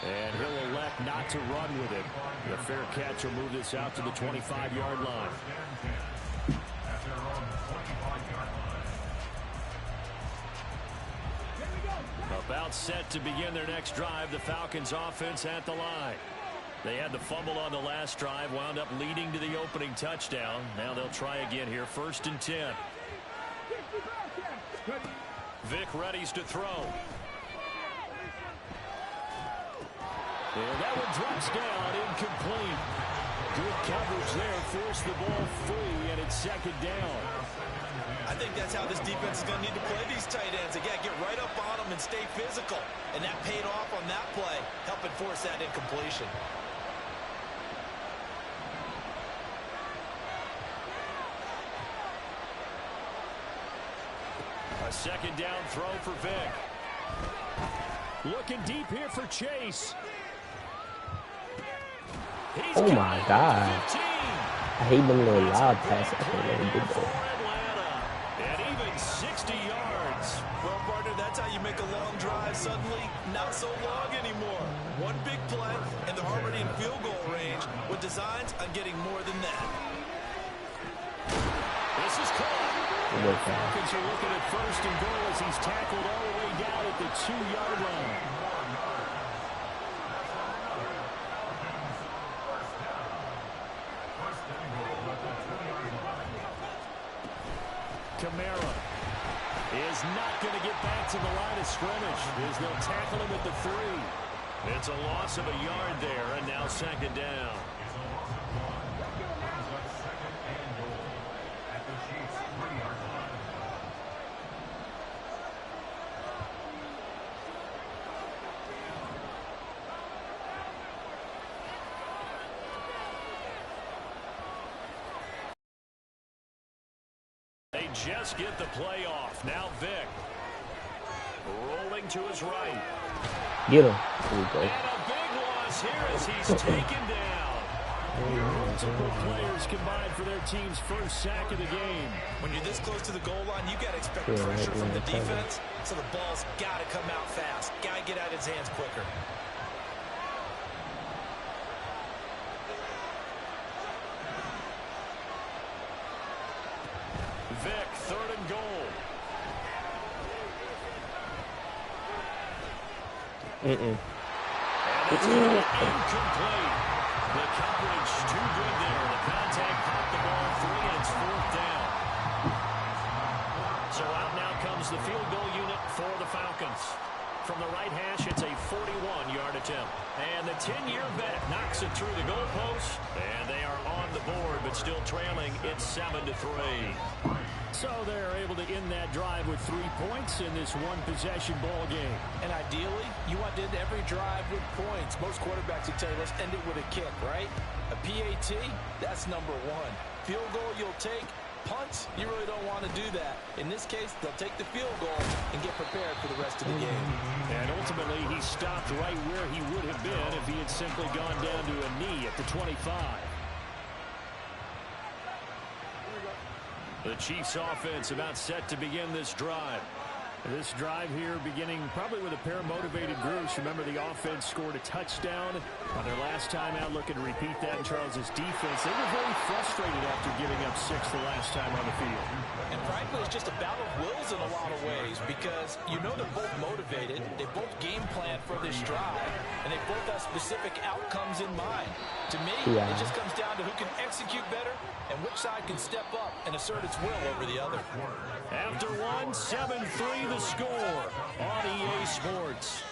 And he'll elect not to run with it. The fair catch will move this out to the 25-yard line. About set to begin their next drive, the Falcons offense at the line. They had the fumble on the last drive, wound up leading to the opening touchdown. Now they'll try again here, 1st and 10. Vic readies to throw. And that one drops down, incomplete. Good coverage there, forced the ball free, and it's 2nd down. I think that's how this defense is going to need to play these tight ends. Again, get right up on them and stay physical. And that paid off on that play, helping force that incompletion. A 2nd down throw for Vic. Looking deep here for Chase. Oh my God. I hate them little loud passes. I think they did that. And even 60 yards. Well, partner, that's how you make a long drive suddenly not so long anymore. One big play, and they're already in field goal range with designs on getting more than that. This is caught. The Falcons are looking at 1st and goal as he's tackled all the way down at the 2-yard line. Kamara is not going to get back to the line of scrimmage as they'll tackle him at the 3. It's a loss of a yard there, and now 2nd down. They just get the play off. Now Vic. Rolling to his right. Get him. There we go. And a big loss here as he's taken down. Multiple players combined for their team's 1st sack of the game. When you're this close to the goal line, you got to expect pressure from the defense. So the ball's got to come out fast. Got to get out of his hands quicker. Vic, 3rd and goal. And it's incomplete. The coverage too good there. The contact popped the ball free, and it's 4th down. So out now comes the field goal unit for the Falcons. From the right hash, it's a 41-yard attempt. And the 10-year vet knocks it through the goalpost. And they are on the board, but still trailing. It's 7-3. So they're able to end that drive with 3 points in this one-possession ball game. And ideally, you want to end every drive with points. Most quarterbacks would tell you, let's end it with a kick, right? A PAT, that's number 1. Field goal you'll take. Punts, you really don't want to do that. In this case, they'll take the field goal and get prepared for the rest of the game. And ultimately, he stopped right where he would have been if he had simply gone down to a knee at the 25. The Chiefs offense about set to begin this drive. This drive here beginning probably with a pair of motivated groups. Remember, the offense scored a touchdown on their last time out, looking to repeat that in Charles's defense. They were very frustrated after giving up 6 the last time on the field. And frankly, it's just a battle of wills in a lot of ways because you know they're both motivated. They both game plan for this drive, and they both have specific outcomes in mind. To me, it just comes down to who can execute better and which side can step up and assert its will over the other. After one, 7-3 the score on EA Sports.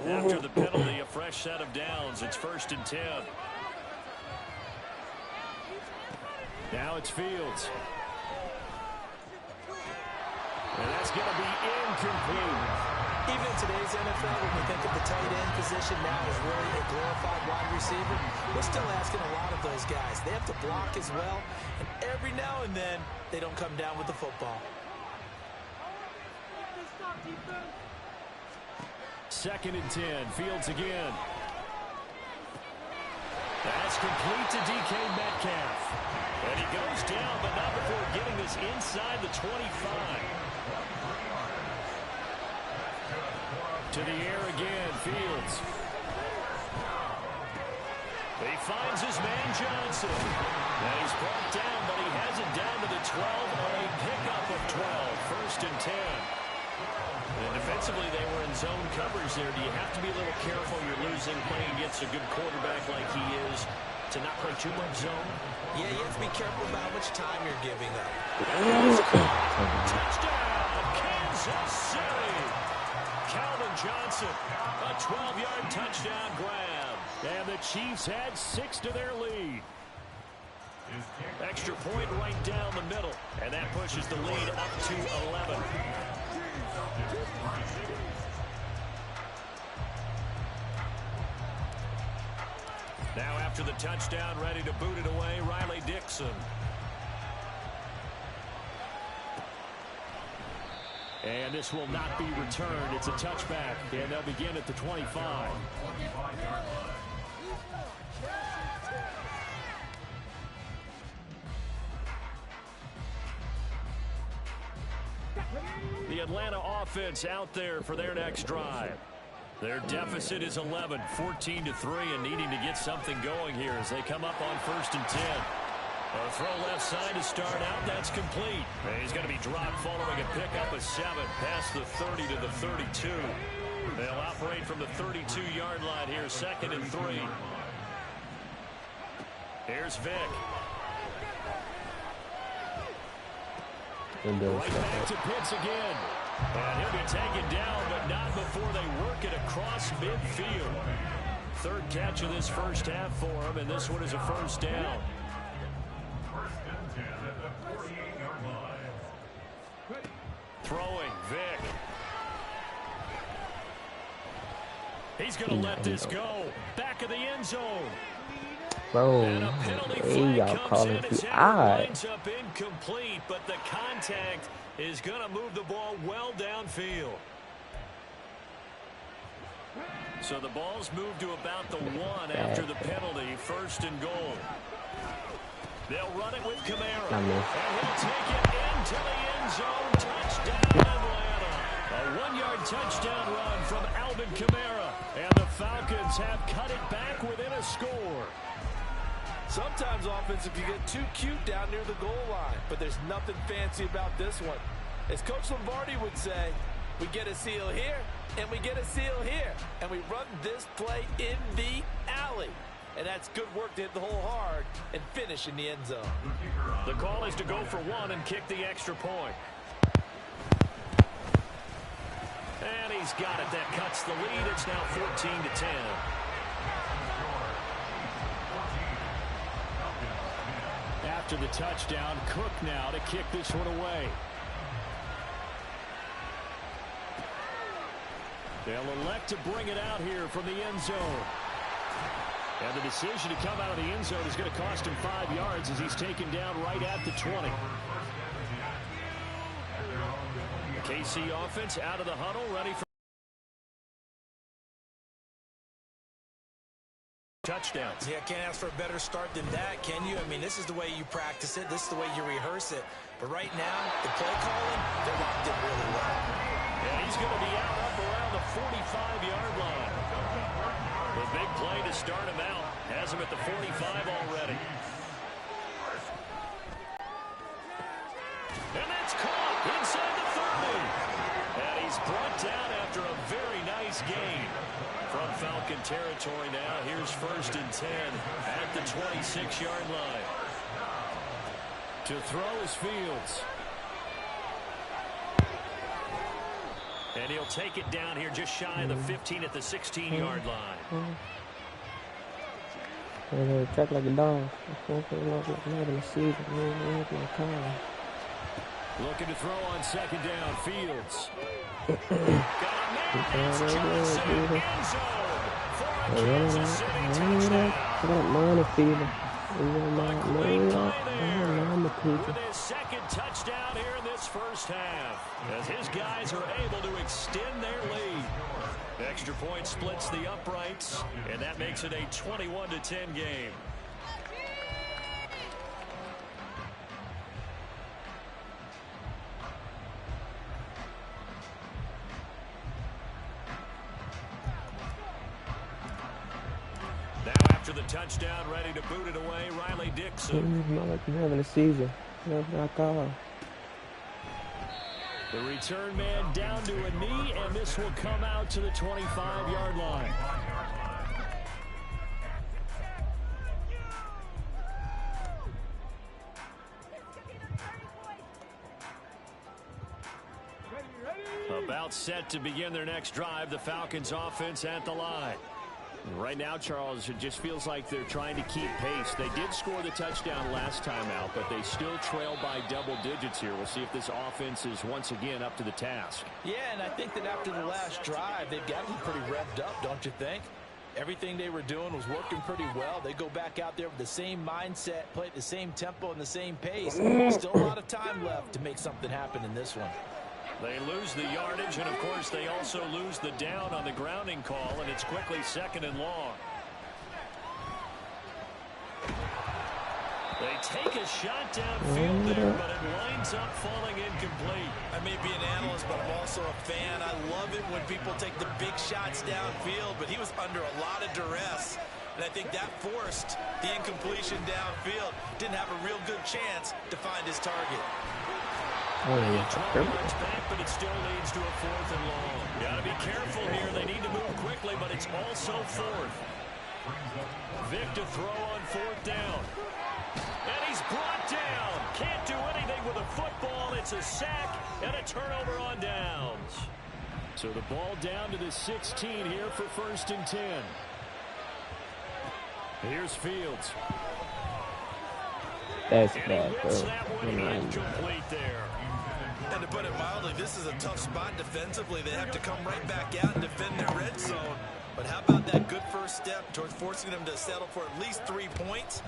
After the penalty, a fresh set of downs. It's 1st and 10. Now it's Fields. And that's going to be incomplete. Even in today's NFL, when we think of the tight end position now as really a glorified wide receiver, we're still asking a lot of those guys. They have to block as well, and every now and then, they don't come down with the football. 2nd and 10. Fields again. That's complete to DK Metcalf. And he goes down, but not before getting this inside the 25. To the air again, Fields. He finds his man Johnson. And he's brought down, but he has it down to the 12 on a pickup of 12. 1st and 10. And defensively, they were in zone coverage there. Do you have to be a little careful? You're losing, playing against a good quarterback like he is, to not play too much zone? Yeah, you have to be careful about how much time you're giving up. Touchdown, Kansas City! Calvin Johnson, a 12-yard touchdown grab. And the Chiefs had 6 to their lead. Extra point right down the middle. And that pushes the lead up to 11. Now after the touchdown, ready to boot it away, Riley Dixon. And this will not be returned. It's a touchback, and they'll begin at the 25. The Atlanta offense out there for their next drive. Their deficit is 11, 14-3, and needing to get something going here as they come up on 1st and 10. A throw left side to start out. That's complete. And he's going to be dropped following a pickup of 7 past the 30 to the 32. They'll operate from the 32-yard line here, 2nd and 3. Here's Vick. Right back to Pitts again. And he'll be taken down, but not before they work it across midfield. 3rd catch of this first half for him, and this one is a 1st down. Throwing, Vick. He's going to let this go. Back of the end zone. Bro, hey, y'all calling too odd. Lines up incomplete, but the contact is going to move the ball well downfield. So the ball's moved to about the 1 after the penalty. 1st and goal. They'll run it with Kamara. And he'll take it into the end zone. Touchdown, Atlanta. A 1-yard touchdown run from Alvin Kamara. And the Falcons have cut it back within a score. Sometimes offense, if you get too cute down near the goal line, but there's nothing fancy about this one. As Coach Lombardi would say, we get a seal here, and we get a seal here, and we run this play in the alley. And that's good work to hit the hole hard and finish in the end zone. The call is to go for 1 and kick the extra point. And he's got it. That cuts the lead. It's now 14-10. After the touchdown, Cook now to kick this one away. They'll elect to bring it out here from the end zone. And the decision to come out of the end zone is going to cost him 5 yards as he's taken down right at the 20. KC offense out of the huddle, ready for touchdowns. Yeah, can't ask for a better start than that, can you? I mean, this is the way you practice it. This is the way you rehearse it. But right now, the play calling, they're locked in really well. And he's going to be out up around the 45-yard line. The big play to start him out has him at the 45 already. And that's caught inside the 30. And he's brought down after a very nice gain. From Falcon territory now, here's 1st and 10 at the 26-yard line. To throw is Fields. And he'll take it down here just shy of the 15 at the 16-yard line. Track like a dog. Madden season. Looking to throw on 2nd down. Fields. Got a man. It's Johnson. End zone for a Kansas City touchdown. I got minor fever. With his 2nd touchdown here in this first half, as his guys are able to extend their lead. Extra point splits the uprights, and that makes it a 21-10 game. Now after the touchdown, ready to boot it away, Riley Dixon. Not like you're having a season. The return man down to a knee, and this will come out to the 25-yard line. About set to begin their next drive, the Falcons offense at the line. Right now, Charles, it just feels like they're trying to keep pace. They did score the touchdown last time out, but they still trail by double digits here. We'll see if this offense is once again up to the task. Yeah, and I think that after the last drive, they've got to be pretty revved up, don't you think? Everything they were doing was working pretty well. They go back out there with the same mindset, play at the same tempo and the same pace. Still a lot of time left to make something happen in this one. They lose the yardage, and of course they also lose the down on the grounding call, and it's quickly 2nd and long. They take a shot downfield there, but it winds up falling incomplete. I may be an analyst, but I'm also a fan. I love it when people take the big shots downfield, but he was under a lot of duress, and I think that forced the incompletion downfield. Didn't have a real good chance to find his target. 12 yards back, but it still leads to a 4th and long. Got to be careful here. They need to move quickly, but it's also 4th. Vic to throw on 4th down. And he's brought down. Can't do anything with a football. It's a sack and a turnover on downs. So the ball down to the 16 here for 1st and 10. Here's Fields. That's and bad, he bro. whips that one incomplete there. And to put it mildly, this is a tough spot defensively. They have to come right back out and defend their red zone. But how about that good first step towards forcing them to settle for at least 3 points?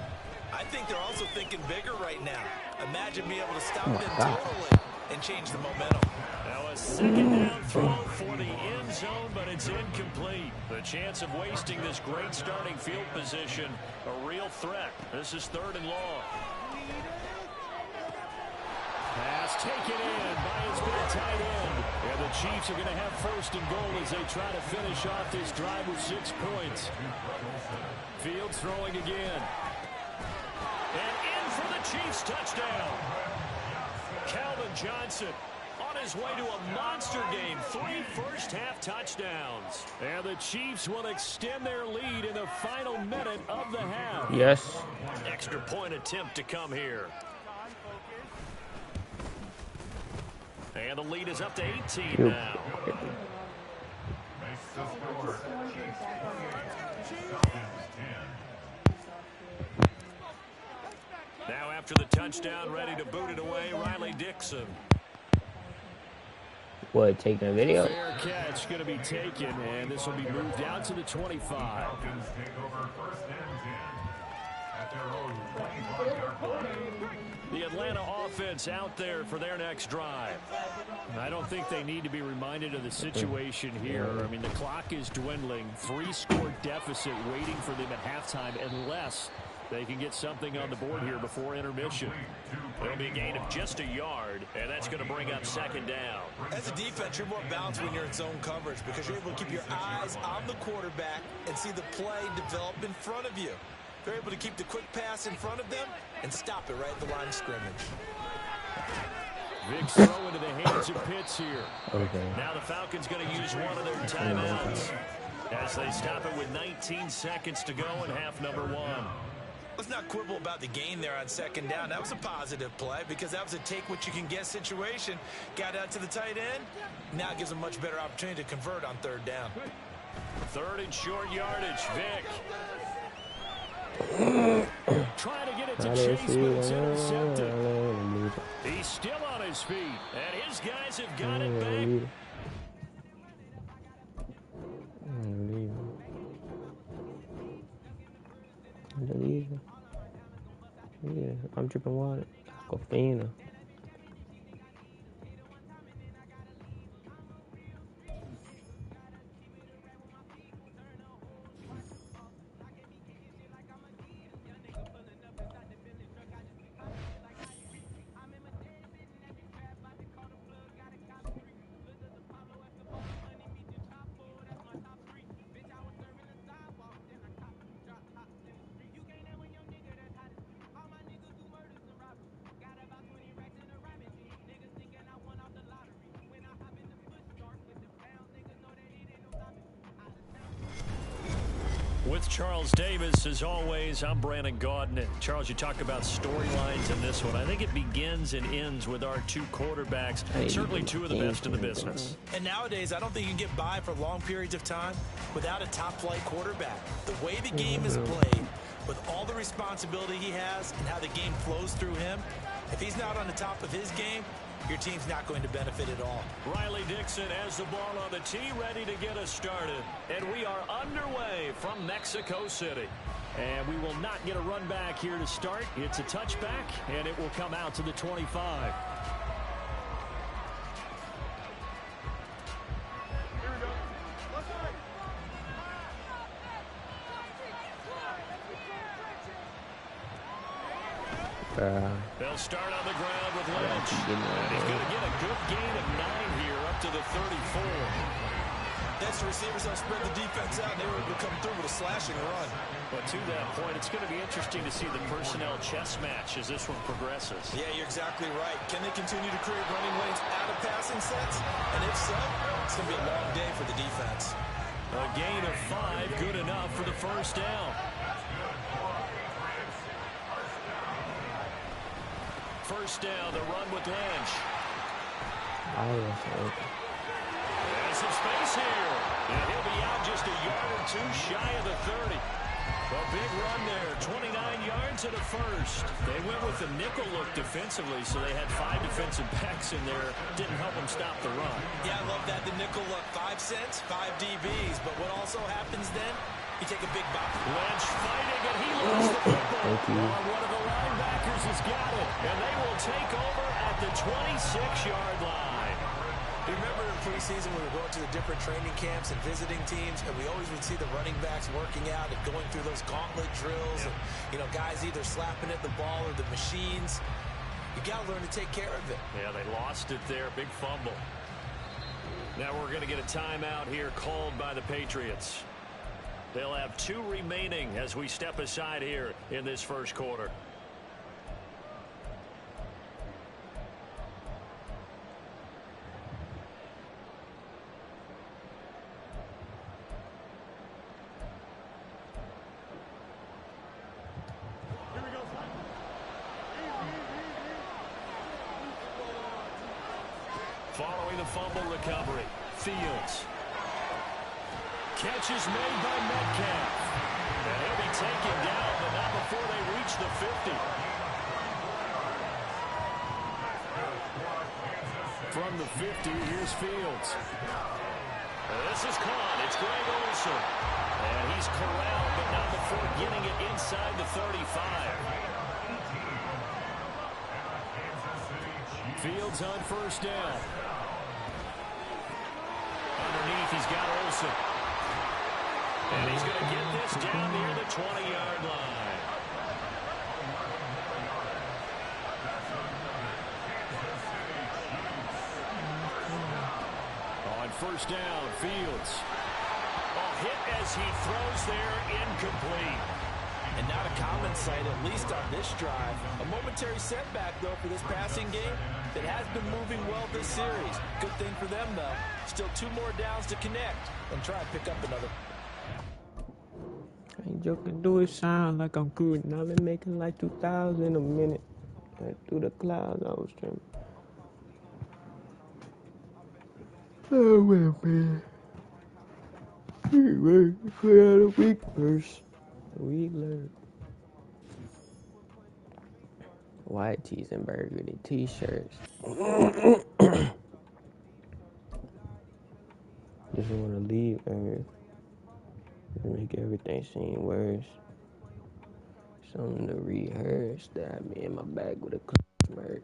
I think they're also thinking bigger right now. Imagine being able to stop them totally and change the momentum. Now a 2nd down throw for the end zone, but it's incomplete. The chance of wasting this great starting field position, a real threat. This is 3rd and long. Pass taken in by his big tight end. And the Chiefs are going to have 1st and goal as they try to finish off this drive with 6 points. Fields throwing again. And in for the Chiefs touchdown. Calvin Johnson on his way to a monster game. 3 first-half touchdowns. And the Chiefs will extend their lead in the final minute of the half. Yes. Extra point attempt to come here. And the lead is up to 18 now. Now after the touchdown, ready to boot it away, Riley Dixon. What, taking a video? Fair catch going to be taken, and this will be moved out to the 25. The Atlanta offense out there for their next drive. I don't think they need to be reminded of the situation here. I mean, the clock is dwindling. 3-score deficit waiting for them at halftime unless they can get something on the board here before intermission. It'll be a gain of just a yard, and that's going to bring up second down. As a defense, you're more balanced when you're in zone coverage because you're able to keep your eyes on the quarterback and see the play develop in front of you. They're able to keep the quick pass in front of them and stop it right at the line of scrimmage. Big throw into the hands of Pitts here. Okay. Now the Falcons going to use one of their timeouts as they stop it with 19 seconds to go in half number 1. Let's not quibble about the gain there on second down. That was a positive play because that was a take-what-you-can-get situation. Got out to the tight end. Now it gives them a much better opportunity to convert on third down. Third and short yardage. Vic. Trying to get it to Chase, but it's intercepted. He's still on his feet, and his guys have got it back. Yeah, I'm dripping water. Coffee. With Charles Davis, as always, I'm Brandon Gaudin. And Charles, you talk about storylines in this one. I think it begins and ends with our two quarterbacks, certainly two of the best in the business. And nowadays, I don't think you can get by for long periods of time without a top-flight quarterback. The way the game is played, with all the responsibility he has and how the game flows through him, if he's not on the top of his game, your team's not going to benefit at all. Riley Dixon has the ball on the tee, ready to get us started. And we are underway from Mexico City. And we will not get a run back here to start. It's a touchback, and it will come out to the 25. They'll start on the ground with Lynch. And he's going to get a good gain of 9 here up to the 34. That's the receivers that spread the defense out, and they were able to come through with a slashing run. But to that point, it's going to be interesting to see the personnel chess match as this one progresses. Yeah, you're exactly right. Can they continue to create running lanes out of passing sets? And if so, it's going to be a long day for the defense. A gain of 5, good enough for the first down. First down, the run with Lynch. There's some space here. And he'll be out just a yard or two shy of the 30. A big run there, 29 yards and a first. They went with the nickel look defensively, so they had 5 defensive backs in there. Didn't help them stop the run. Yeah, I love that, the nickel look. 5 cents, 5 DBs. But what also happens then, you take a big bop. Lynch fighting, and he lost the football. One of the linebackers has got it, and they will take over at the 26-yard line. You remember in preseason when we were going to the different training camps and visiting teams, and we always would see the running backs working out and going through those gauntlet drills, and, you know, guys either slapping at the ball or the machines. You got to learn to take care of it. Yeah, they lost it there. Big fumble. Now we're going to get a timeout here called by the Patriots. They'll have 2 remaining as we step aside here in this first quarter. Following the fumble recovery, Fields. Catch is made by Metcalf. And he'll be taken down, but not before they reach the 50. From the 50, here's Fields. This is caught. It's Greg Olsen. And he's corralled, but not before getting it inside the 35. Fields on first down. Underneath, he's got Olsen. And he's going to get this down near the 20-yard line. On first down, Fields. Hit as he throws there, incomplete. And not a common sight, at least on this drive. A momentary setback, though, for this passing game that has been moving well this series. Good thing for them, though. Still 2 more downs to connect and try and pick up another. Ain't joking, do it sound like I'm cruising. I've been making like 2,000 a minute. Like through the clouds, I was trimming. Oh, well, man. Anyway, we had a week first. A week later. White tees and burgundy t-shirts. Just want to leave Earth. Make everything seem worse. Something to rehearse. Stab me in my back with a smirk.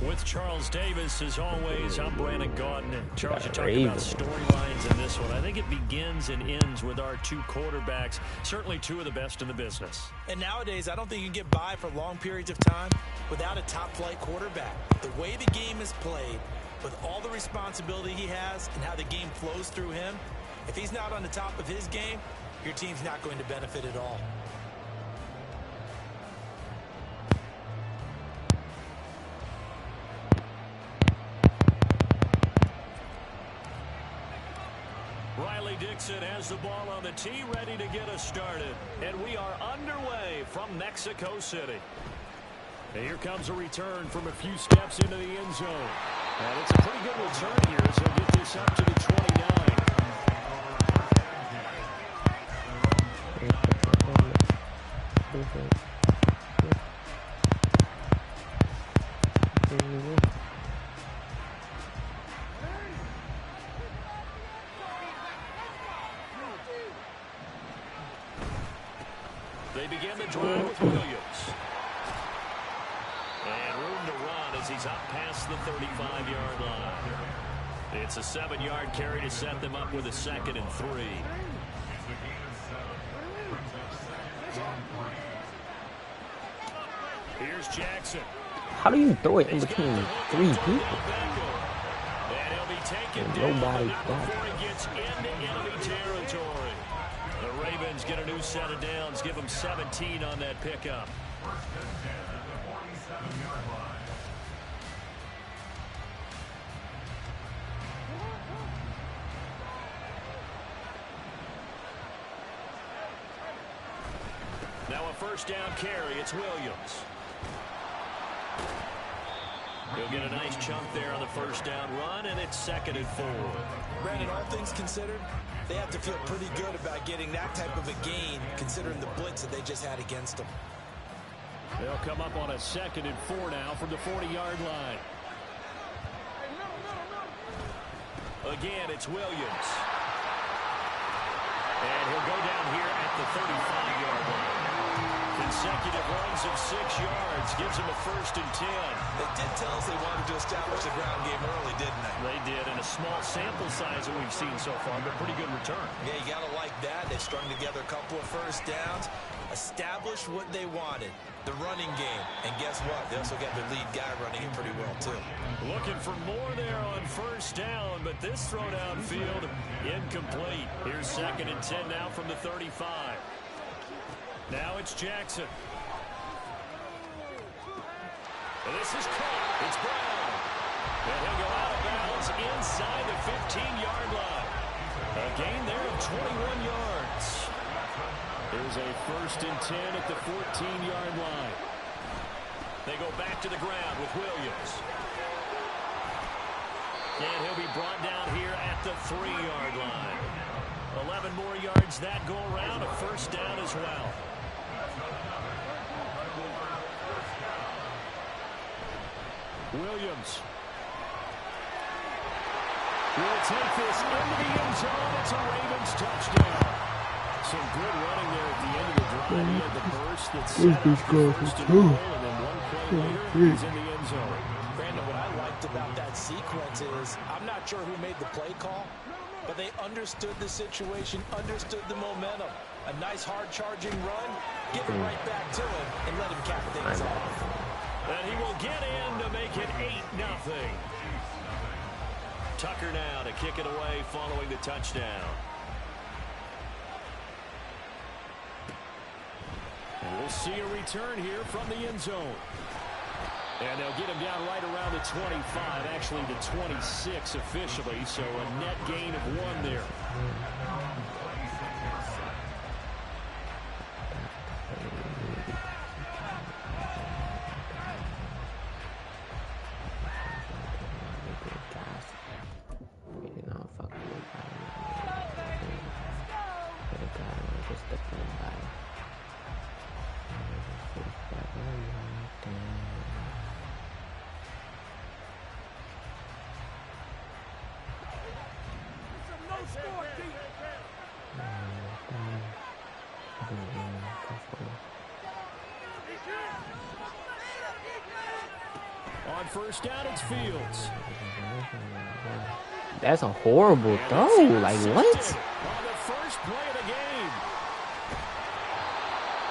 With Charles Davis, as always, I'm Brandon Gaudin. And Charles, you talked about storylines in this one. I think it begins and ends with our 2 quarterbacks, certainly 2 of the best in the business. And nowadays, I don't think you can get by for long periods of time without a top-flight quarterback. The way the game is played, with all the responsibility he has and how the game flows through him, if he's not on the top of his game, your team's not going to benefit at all. Dixon has the ball on the tee, ready to get us started. And we are underway from Mexico City. And here comes a return from a few steps into the end zone. And it's a pretty good return here, so get this up to the 29. They begin the drive with Williams. And room to run as he's up past the 35-yard line. It's a 7-yard carry to set them up with a 2nd and 3. Here's Jackson. How do you throw it in between 3 people? And he'll be taken Nobody down before he gets into enemy territory. The Ravens get a new set of downs, give them 17 on that pickup. Now a first down carry, it's Williams. He'll get a nice chunk there on the first down run, and it's 2nd and 4. Brandon, all things considered, they have to feel pretty good about getting that type of a gain, considering the blitz that they just had against them. They'll come up on a 2nd and 4 now from the 40-yard line. Again, it's Williams. And he'll go down here at the 35-yard line. Consecutive runs of 6 yards gives him a 1st and 10. They did tell us they wanted to establish the ground game early, didn't they? They did, in a small sample size that we've seen so far, but pretty good return. Yeah, you got to like that. They strung together a couple of first downs, established what they wanted, the running game. And guess what? They also got their lead guy running it pretty well, too. Looking for more there on first down, but this throw downfield incomplete. Here's 2nd and 10 now from the 35. Now it's Jackson. And this is caught. It's Brown. And he'll go out of bounds inside the 15-yard line. A gain there of 21 yards. There's a 1st and 10 at the 14-yard line. They go back to the ground with Williams. And he'll be brought down here at the 3-yard line. 11 more yards that go around. A 1st down as well. Williams. will take this into the end zone. It's a Ravens touchdown. Some good running there at the end of the drive. He had the burst that set up the first and goal, and then one play later, he's in the end zone. Brandon, what I liked about that sequence is I'm not sure who made the play call, but they understood the situation, understood the momentum. A nice hard-charging run, give it right back to him, and let him cap things off. And he will get in to make it 8-0. Tucker now to kick it away following the touchdown. And we'll see a return here from the end zone. And they'll get him down right around the 25, actually the 26 officially, so a net gain of 1 there. On first down, it's Fields. That's a horrible throw. Like, what? On the first play of the game.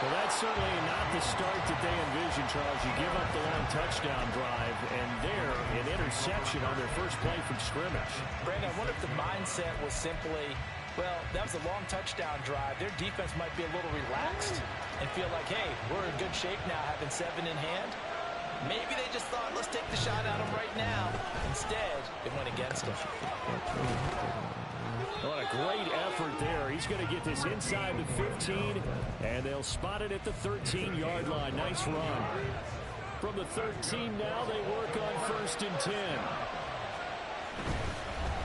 Well, that's certainly not the start that they envisioned, Charles. You give up the long touchdown drive, and there, an interception on their first play from scrimmage. Brandon, I wonder if the mindset was simply, well, that was a long touchdown drive. Their defense might be a little relaxed and feel like, hey, we're in good shape now, having 7 in hand. Maybe they just thought, let's take the shot at him right now. Instead, it went against him. What a great effort there. He's going to get this inside the 15, and they'll spot it at the 13-yard line. Nice run. From the 13 now, they work on first and 10.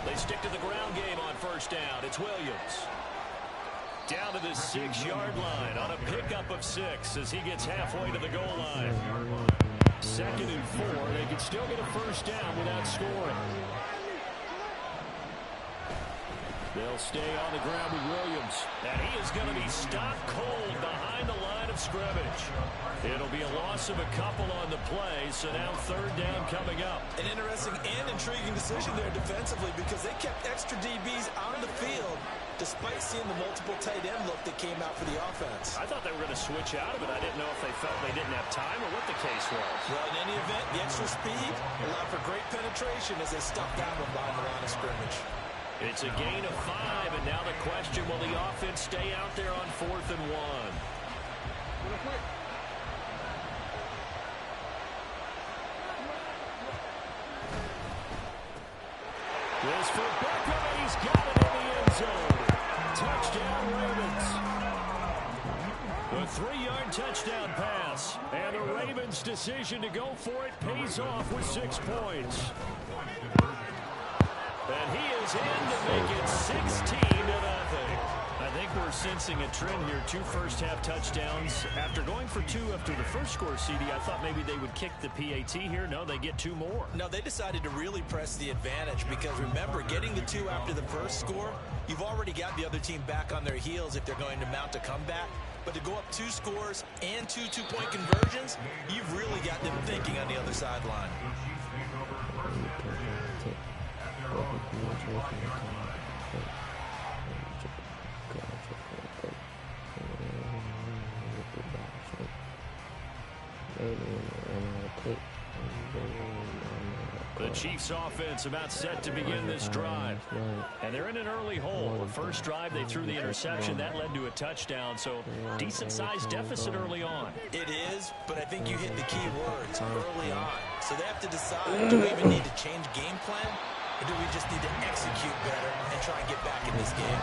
They stick to the ground game on first down. It's Williams. Down to the 6-yard line on a pickup of 6 as he gets halfway to the goal line. 2nd and 4. They can still get a first down without scoring. They'll stay on the ground with Williams. And he is going to be stopped cold behind the line of scrimmage. It'll be a loss of a couple on the play, so now 3rd down coming up. An interesting and intriguing decision there defensively because they kept extra DBs on the field despite seeing the multiple tight end look that came out for the offense. I thought they were going to switch out of it. I didn't know if they felt they didn't have time or what the case was. Well, in any event, the extra speed allowed for great penetration as they stuffed that one behind the line of scrimmage. It's a gain of 5, and now the question, will the offense stay out there on 4th and 1? This for Beckham, and he's got it in the end zone. Touchdown, Ravens. A 3-yard touchdown pass, and the Ravens' decision to go for it pays off with 6 points. And he is in to make it 16-0. I think we're sensing a trend here. 2 first-half touchdowns. After going for 2 after the first score, CD, I thought maybe they would kick the PAT here. No, they get 2 more. No, they decided to really press the advantage because, remember, getting the 2 after the first score, you've already got the other team back on their heels if they're going to mount a comeback. But to go up 2 scores and 2 two-point conversions, you've really got them thinking on the other sideline. The Chiefs offense about set to begin this drive. And they're in an early hole. The first drive, they threw the interception. That led to a touchdown. So decent-sized deficit early on. It is, but I think you hit the key words early on. So they have to decide, do we even need to change game plan? Or do we just need to execute better and try and get back in this game?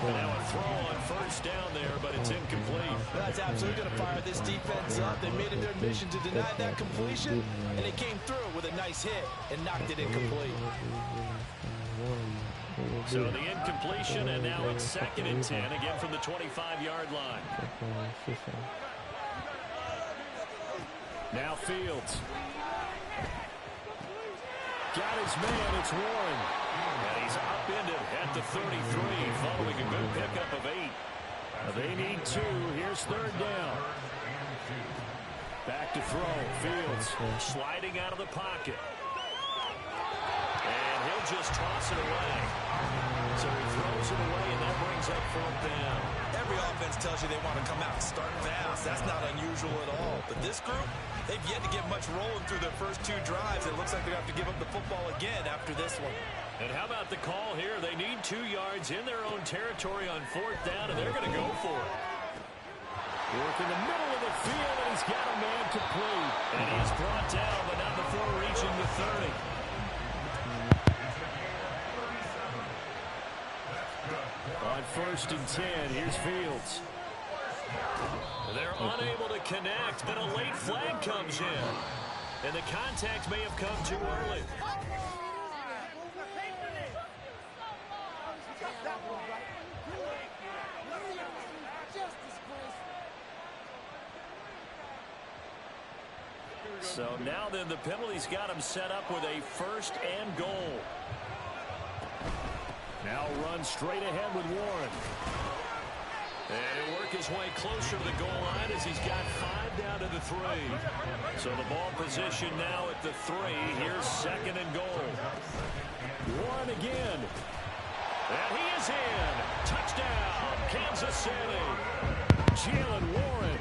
And now a throw on first down there, but it's incomplete. That's absolutely going to fire this defense up. They made it their mission to deny that completion, and they came through with a nice hit and knocked it incomplete. So the incompletion, and now it's 2nd and 10, again from the 25-yard line. Now Fields. Got his man, it's Warren. And he is upended at the 33 following a good pickup of 8. They need 2. Here's third down. Back to throw. Fields sliding out of the pocket. And he'll just toss it away. So he throws it away, and that brings up fourth down. Every offense tells you they want to come out and start fast. That's not unusual at all. But this group, they've yet to get much rolling through their first 2 drives. It looks like they're going to have to give up the football again after this one. And how about the call here? They need 2 yards in their own territory on fourth down, and they're going to go for it. Work in the middle of the field, and he's got a man complete. And he's brought down, but not before reaching the 30. On 1st and 10, here's Fields. They're unable to connect, but a late flag comes in. And the contact may have come too early. So now then the penalty's got him set up with a 1st and goal. Now run straight ahead with Warren. And he'll work his way closer to the goal line as he's got 5 down to the 3. So the ball position now at the 3. Here's 2nd and goal. Warren again. And he is in. Touchdown, Kansas City. Jalen Warren.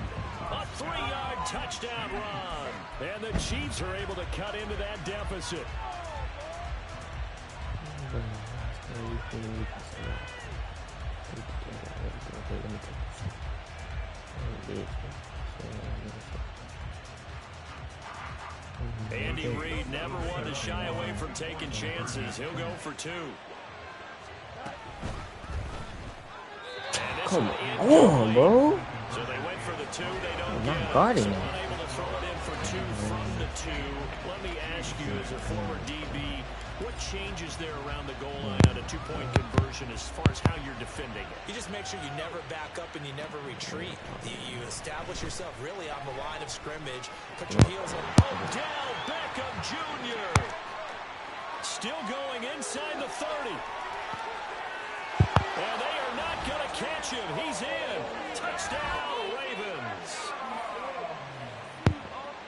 A 3-yard touchdown run. And the Chiefs are able to cut into that deficit. Andy Reid never wanted to shy away from taking chances. He'll go for 2. Come on, bro. So they went for the 2. They don't not get guarding it. So him. unable to throw it in for 2 from the 2. Let me ask you, as a former DB, what changes there around the goal line on a 2-point conversion as far as how you're defending it? You just make sure you never back up and you never retreat. You establish yourself really on the line of scrimmage. Put your heels on. Odell Beckham Jr. Still going inside the 30. And they are not going to catch him. He's in. Touchdown, Ravens.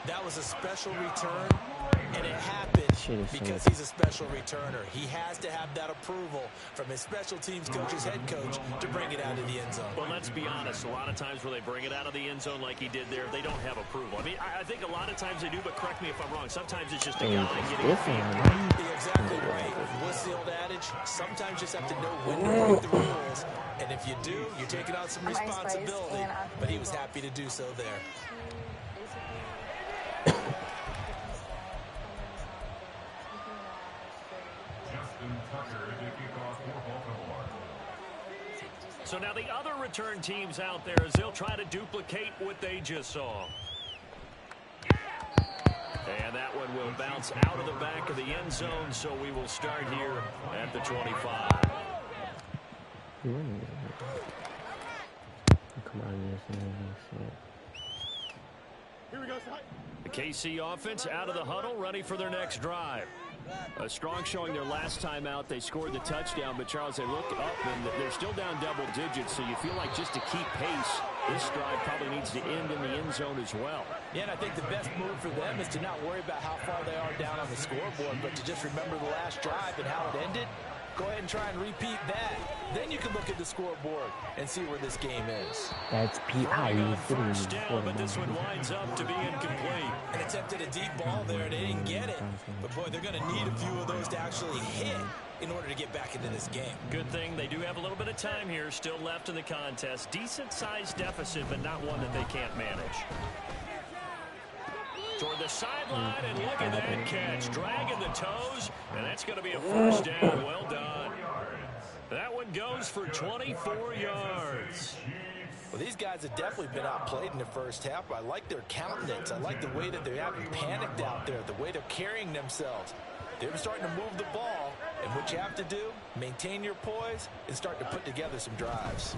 That was a special return, and it happened because he's a special returner. He has to have that approval from his special teams coach's head coach to bring it out of the end zone. Well, let's be honest. A lot of times where they bring it out of the end zone like he did there, they don't have approval. I mean, I think a lot of times they do, but correct me if I'm wrong. Sometimes it's just a guy getting a field. You're exactly right. What's the old adage? Sometimes you just have to know when to break the rules. And if you do, you're taking on some responsibility. But he was happy to do so there. So now the other return teams out there as they'll try to duplicate what they just saw. And that one will bounce out of the back of the end zone, so we will start here at the 25. The KC offense out of the huddle, ready for their next drive. A strong showing their last time out. They scored the touchdown, but Charles, they look up and they're still down double digits, so you feel like just to keep pace, this drive probably needs to end in the end zone as well. Yeah, and I think the best move for them is to not worry about how far they are down on the scoreboard, but to just remember the last drive and how it ended. Go ahead and try and repeat that. Then you can look at the scoreboard and see where this game is. That's P.I. First down, but this one winds up to be incomplete. And attempted a deep ball there, and they didn't get it. But, boy, they're going to need a few of those to actually hit in order to get back into this game. Good thing they do have a little bit of time here still left in the contest. Decent-sized deficit, but not one that they can't manage. Toward the sideline, and look at that catch. Dragging the toes, and that's going to be a first down. Well done. That one goes for 24 yards. Well, these guys have definitely been outplayed in the first half. I like their countenance. I like the way that they haven't panicked out there, the way they're carrying themselves. They're starting to move the ball, and what you have to do, maintain your poise and start to put together some drives.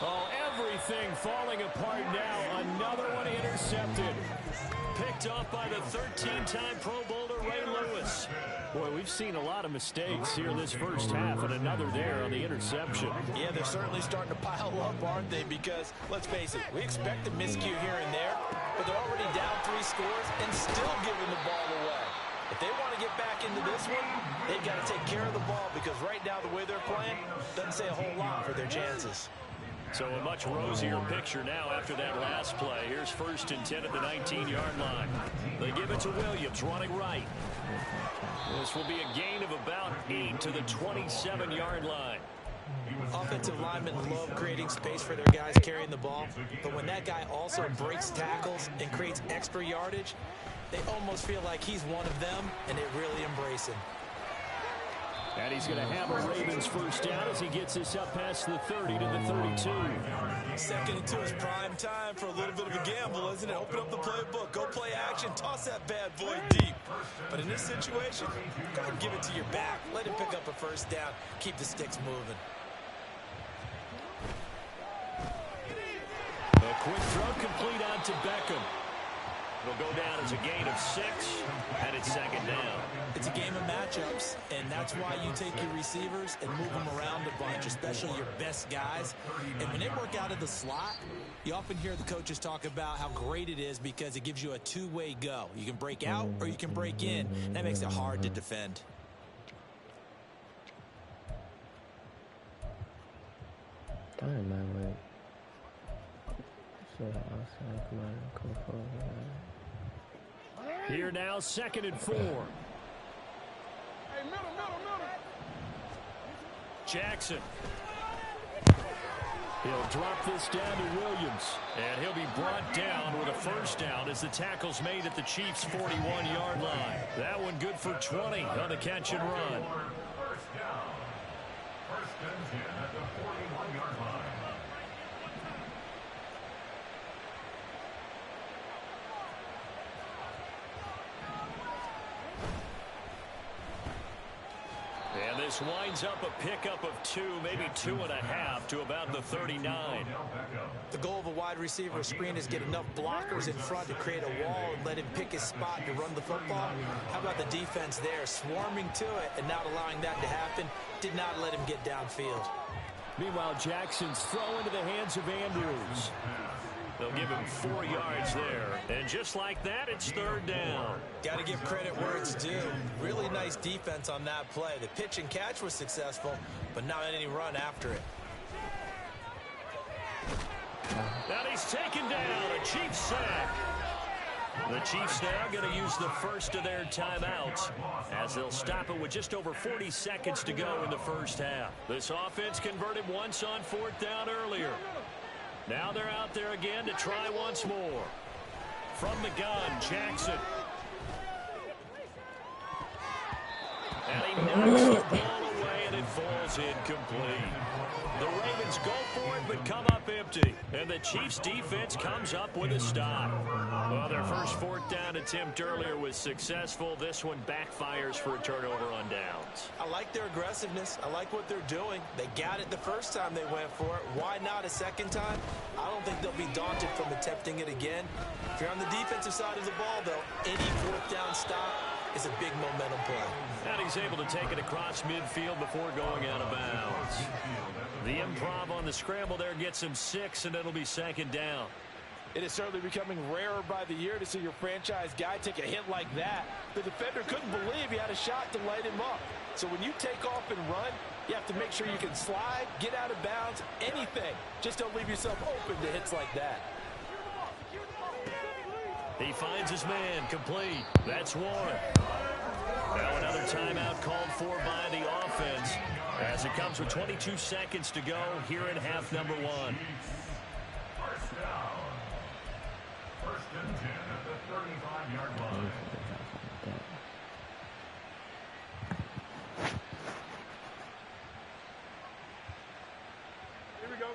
Oh, everything falling apart now. Another one intercepted. Picked off by the 13-time Pro Bowler Ray Lewis. Boy, we've seen a lot of mistakes here this first half, and another there on the interception. Yeah, they're certainly starting to pile up, aren't they? Because, let's face it, we expect a miscue here and there, but they're already down 3 scores and still giving the ball away. If they want to get back into this one, they've got to take care of the ball, because right now the way they're playing doesn't say a whole lot for their chances. So a much rosier picture now after that last play. Here's 1st and 10 at the 19-yard line. They give it to Williams, running right. This will be a gain of about 8 to the 27-yard line. Offensive linemen love creating space for their guys carrying the ball, but when that guy also breaks tackles and creates extra yardage, they almost feel like he's one of them, and they really embrace him. And he's going to have a Ravens first down as he gets this up past the 30 to the 32. 2nd and 2 is prime time for a little bit of a gamble, isn't it? Open up the playbook, go play action, toss that bad boy deep. But in this situation, go ahead and give it to your back. Let him pick up a first down. Keep the sticks moving. A quick throw complete out to Beckham. It'll go down as a gain of 6, and it's 2nd down. It's a game of matchups, and that's why you take your receivers and move them around a bunch, especially your best guys. And when they work out of the slot, you often hear the coaches talk about how great it is because it gives you a two-way go. You can break out or you can break in. That makes it hard to defend. Darn, man, so outside, come forward. Here now, 2nd and 4. Jackson. He'll drop this down to Williams, and he'll be brought down with a first down as the tackle's made at the Chiefs' 41-yard line. That one good for 20 on the catch and run. First down. 1st and 10 at the 41-yard line. And this winds up a pickup of 2, maybe 2.5 to about the 39. The goal of a wide receiver screen is get enough blockers in front to create a wall and let him pick his spot to run the football. How about the defense there, swarming to it and not allowing that to happen? Did not let him get downfield. Meanwhile, Jackson's throw into the hands of Andrews. They'll give him 4 yards there. And just like that, it's 3rd down. Got to give credit where it's due. Really nice defense on that play. The pitch and catch was successful, but not any run after it. And he's taken down. A Chiefs sack. The Chiefs now going to use the first of their timeouts as they'll stop it with just over 40 seconds to go in the first half. This offense converted once on 4th down earlier. Now they're out there again to try once more. From the gun, Jackson. And he knocks the ball away, and it falls incomplete. The Ravens go for it, but come up empty. And the Chiefs' defense comes up with a stop. Well, their first 4th down attempt earlier was successful. This one backfires for a turnover on downs. I like their aggressiveness. I like what they're doing. They got it the first time they went for it. Why not a second time? I don't think they'll be daunted from attempting it again. If you're on the defensive side of the ball, though, any 4th down stop is a big momentum play. And he's able to take it across midfield before going out of bounds. The improv on the scramble there gets him 6, and it'll be 2nd down. It is certainly becoming rarer by the year to see your franchise guy take a hit like that. The defender couldn't believe he had a shot to light him up. So when you take off and run, you have to make sure you can slide, get out of bounds, anything. Just don't leave yourself open to hits like that. He finds his man, complete. That's Warren. Now another timeout called for by the offense as it comes with 22 seconds to go here in half number 1. First down. 1st and 10 at the 35-yard line. Here we go.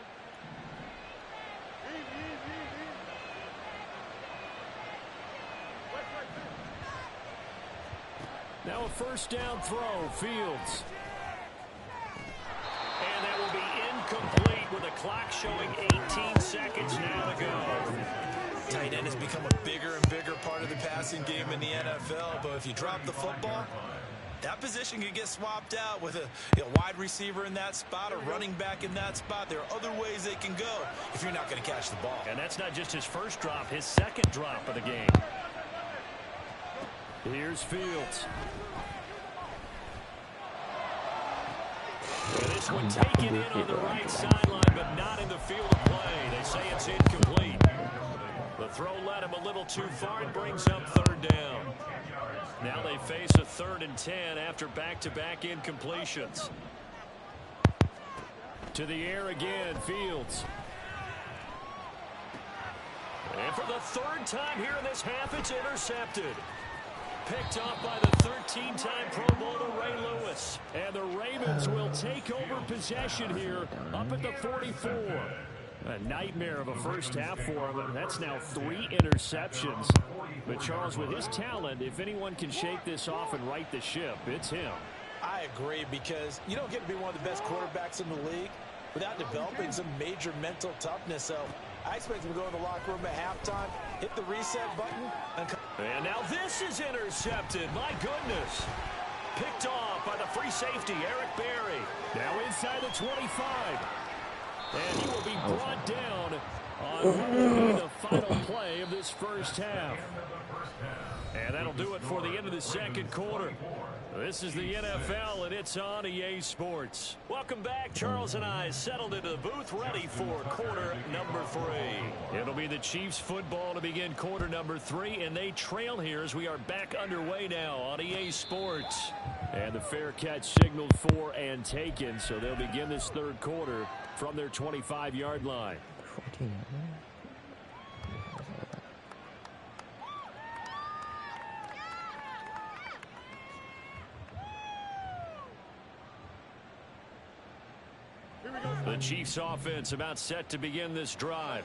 Now a first down throw, Fields. And that will be incomplete with the clock showing 18 seconds now to go. Tight end has become a bigger and bigger passing game in the NFL, but if you drop the football, that position can get swapped out with a wide receiver in that spot, a running back in that spot. There are other ways they can go if you're not going to catch the ball. And that's not just his first drop, his second drop of the game. Here's Fields. And this one taken in on the right sideline, but not in the field of play. They say it's incomplete. The throw led him a little too far and brings up third down. Now they face a 3rd and 10 after back-to-back incompletions. To the air again, Fields. And for the 3rd time here in this half, it's intercepted. Picked off by the 13-time Pro Bowler Ray Lewis. And the Ravens will take over possession here up at the 44. A nightmare of a first half for him, and that's now 3 interceptions. But Charles, with his talent, if anyone can shake this off and right the ship, it's him. I agree, because you don't get to be one of the best quarterbacks in the league without developing some major mental toughness. So I expect him to go in the locker room at halftime, hit the reset button, and now this is intercepted. My goodness. Picked off by the free safety, Eric Berry. Now inside the 25. And he will be brought down on what will be the final play of this first half. And that'll do it for the end of the second quarter. This is the NFL, and it's on EA Sports. Welcome back. Charles and I settled into the booth, ready for quarter number 3. It'll be the Chiefs football to begin quarter number 3, and they trail here as we are back underway now on EA Sports. And the fair catch signaled for and taken, so they'll begin this third quarter from their 25-yard line. 14. The Chiefs offense about set to begin this drive.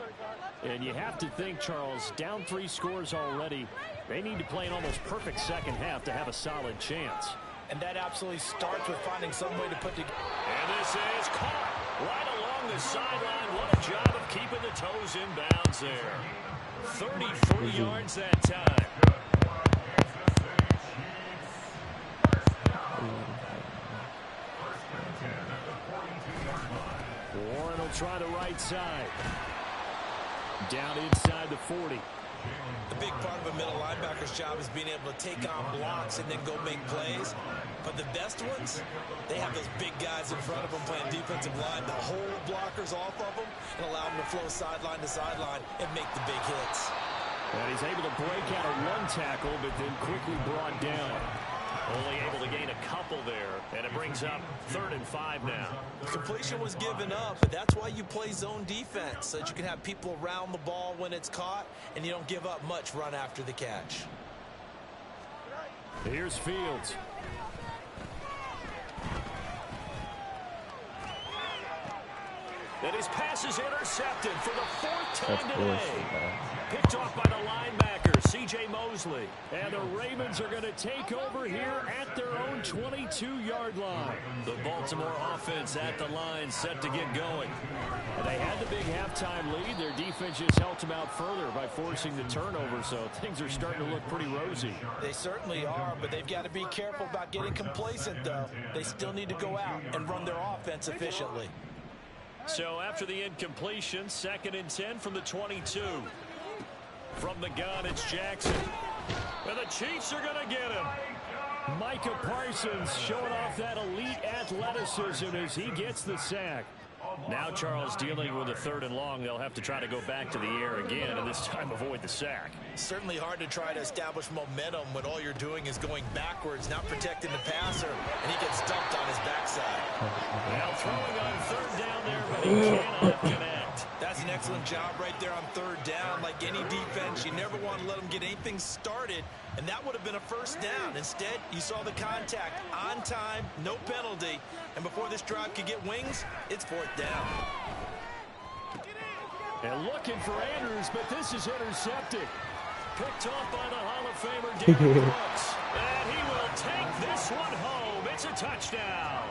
And you have to think, Charles, down 3 scores already. They need to play an almost perfect second half to have a solid chance. and that absolutely starts with finding some way to put together. And this is caught right along the sideline. What a job of keeping the toes in bounds there. 33 yards that time. Warren will try the right side. Down inside the 40. The big part of a middle linebacker's job is being able to take on blocks and then go make plays. But the best ones, they have those big guys in front of them playing defensive line that hold blockers off of them and allow them to flow sideline to sideline and make the big hits. And he's able to break out of one tackle, but then quickly brought down. Only able to gain a couple there, and it brings up 3rd and 5 now. The completion was given up, but that's why you play zone defense, so that you can have people around the ball when it's caught, and you don't give up much run after the catch. Here's Fields. And his pass is intercepted for the 4th time today. Picked off by the linebacker, C.J. Mosley. And the Ravens are going to take over here at their own 22-yard line. The Baltimore offense at the line, set to get going. And they had the big halftime lead. Their defense just helped them out further by forcing the turnover, so things are starting to look pretty rosy. They certainly are, but they've got to be careful about getting complacent, though. They still need to go out and run their offense efficiently. So after the incompletion, 2nd and 10 from the 22. From the gun, it's Jackson. And the Chiefs are going to get him. Micah Parsons showing off that elite athleticism as he gets the sack. Now Charles dealing with a 3rd and long. They'll have to try to go back to the air again and this time avoid the sack. Certainly hard to try to establish momentum when all you're doing is going backwards, not protecting the passer, and he gets dumped on his backside. Now throwing on 3rd down there, but he cannot connect. That's an excellent job right there on 3rd down. Like any defense, you never want to let them get anything started, and that would have been a 1st down. Instead, you saw the contact on time, no penalty, and before this drive could get wings, it's 4th down. And looking for Andrews, but this is intercepted. Picked off by the Hall of Famer Derrick Brooks. And he will take this one home. It's a touchdown.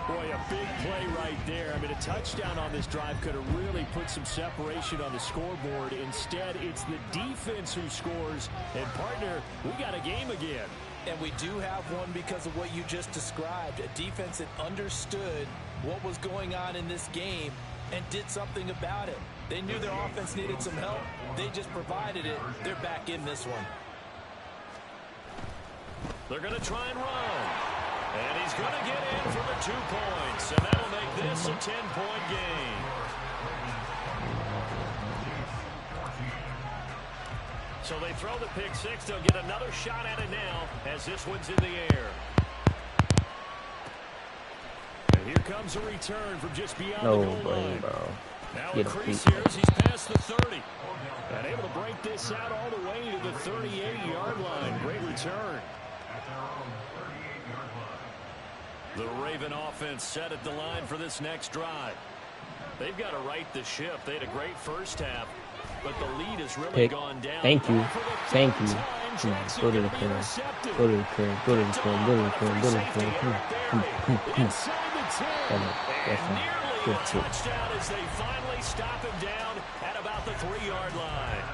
Boy, a big play right there. I mean, a touchdown on this drive could have really put some separation on the scoreboard. Instead, it's the defense who scores. And, partner, we got a game again. And we do have one because of what you just described. A defense that understood what was going on in this game and did something about it. They knew their offense needed some help. They just provided it. They're back in this one. They're going to try and run. And he's going to get in for the 2 points. And that'll make this a 10-point game. So they throw the pick six. They'll get another shot at it now as this one's in the air. And here comes a return from just beyond the goal line. Now increase here as he's past the 30. And able to break this out all the way to the 38-yard line. Great return. The Raven offense set at the line for this next drive. They've got to right the ship. They had a great first half, but the lead has really gone down. Thank you. Thank you. Go to the corner. Go to the corner. Go to the corner. Go to the corner. Go to the corner. Come on. And nearly a touchdown as they finally stop him down at about the 3-yard line.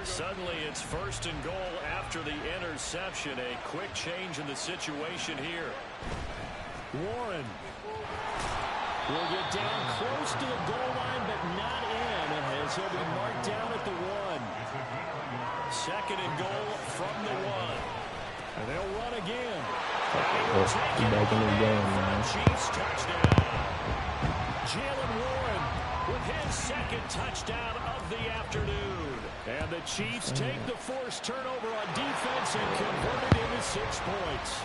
Suddenly it's 1st and goal after the interception. A quick change in the situation here. Warren will get down close to the goal line, but not in, as he'll be marked down at the 1. 2nd and goal from the 1. And they'll run again. He's back in the game, man. Chiefs touchdown. Jalen Warren with his 2nd touchdown of the afternoon. And the Chiefs take the forced turnover on defense and convert it into 6 points.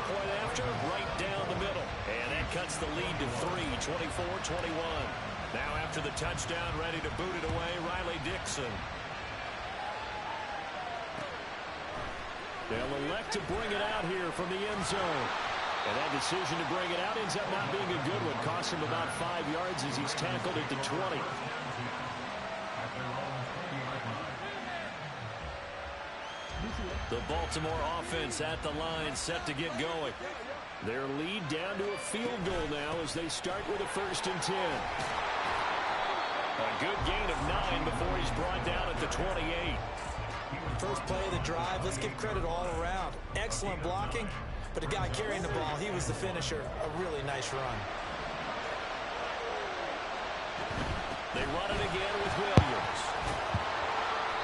Point after, right down the middle. And that cuts the lead to 3, 24-21. Now after the touchdown, ready to boot it away, Riley Dixon. They'll elect to bring it out here from the end zone. And that decision to bring it out ends up not being a good one. Costs him about 5 yards as he's tackled at the 20. The Baltimore offense at the line, set to get going. Their lead down to a field goal now as they start with a 1st and 10. A good gain of 9 before he's brought down at the 28. First play of the drive, let's give credit all around. Excellent blocking, but the guy carrying the ball, he was the finisher. A really nice run. They run it again with Williams.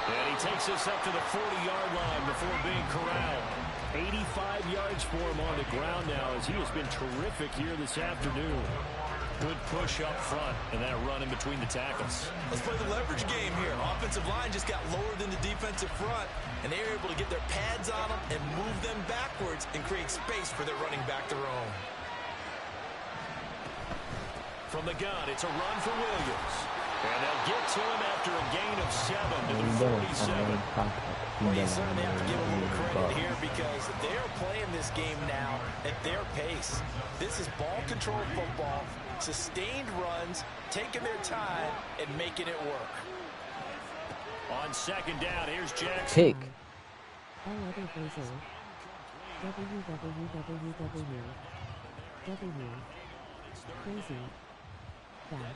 And he takes us up to the 40-yard line before being corralled. 85 yards for him on the ground now as he has been terrific here this afternoon. Good push up front and that run in between the tackles. Let's play the leverage game here. Offensive line just got lower than the defensive front, and they were able to get their pads on them and move them backwards and create space for their running back to roam. From the gun, it's a run for Williams. And they'll get to him after a gain of 7 to the 47. Well, you certainly have to give a little credit here because they're playing this game now at their pace. This is ball control football, sustained runs, taking their time, and making it work. On 2nd down, here's Jackson. Pick. All other Brazil. Crazy. That.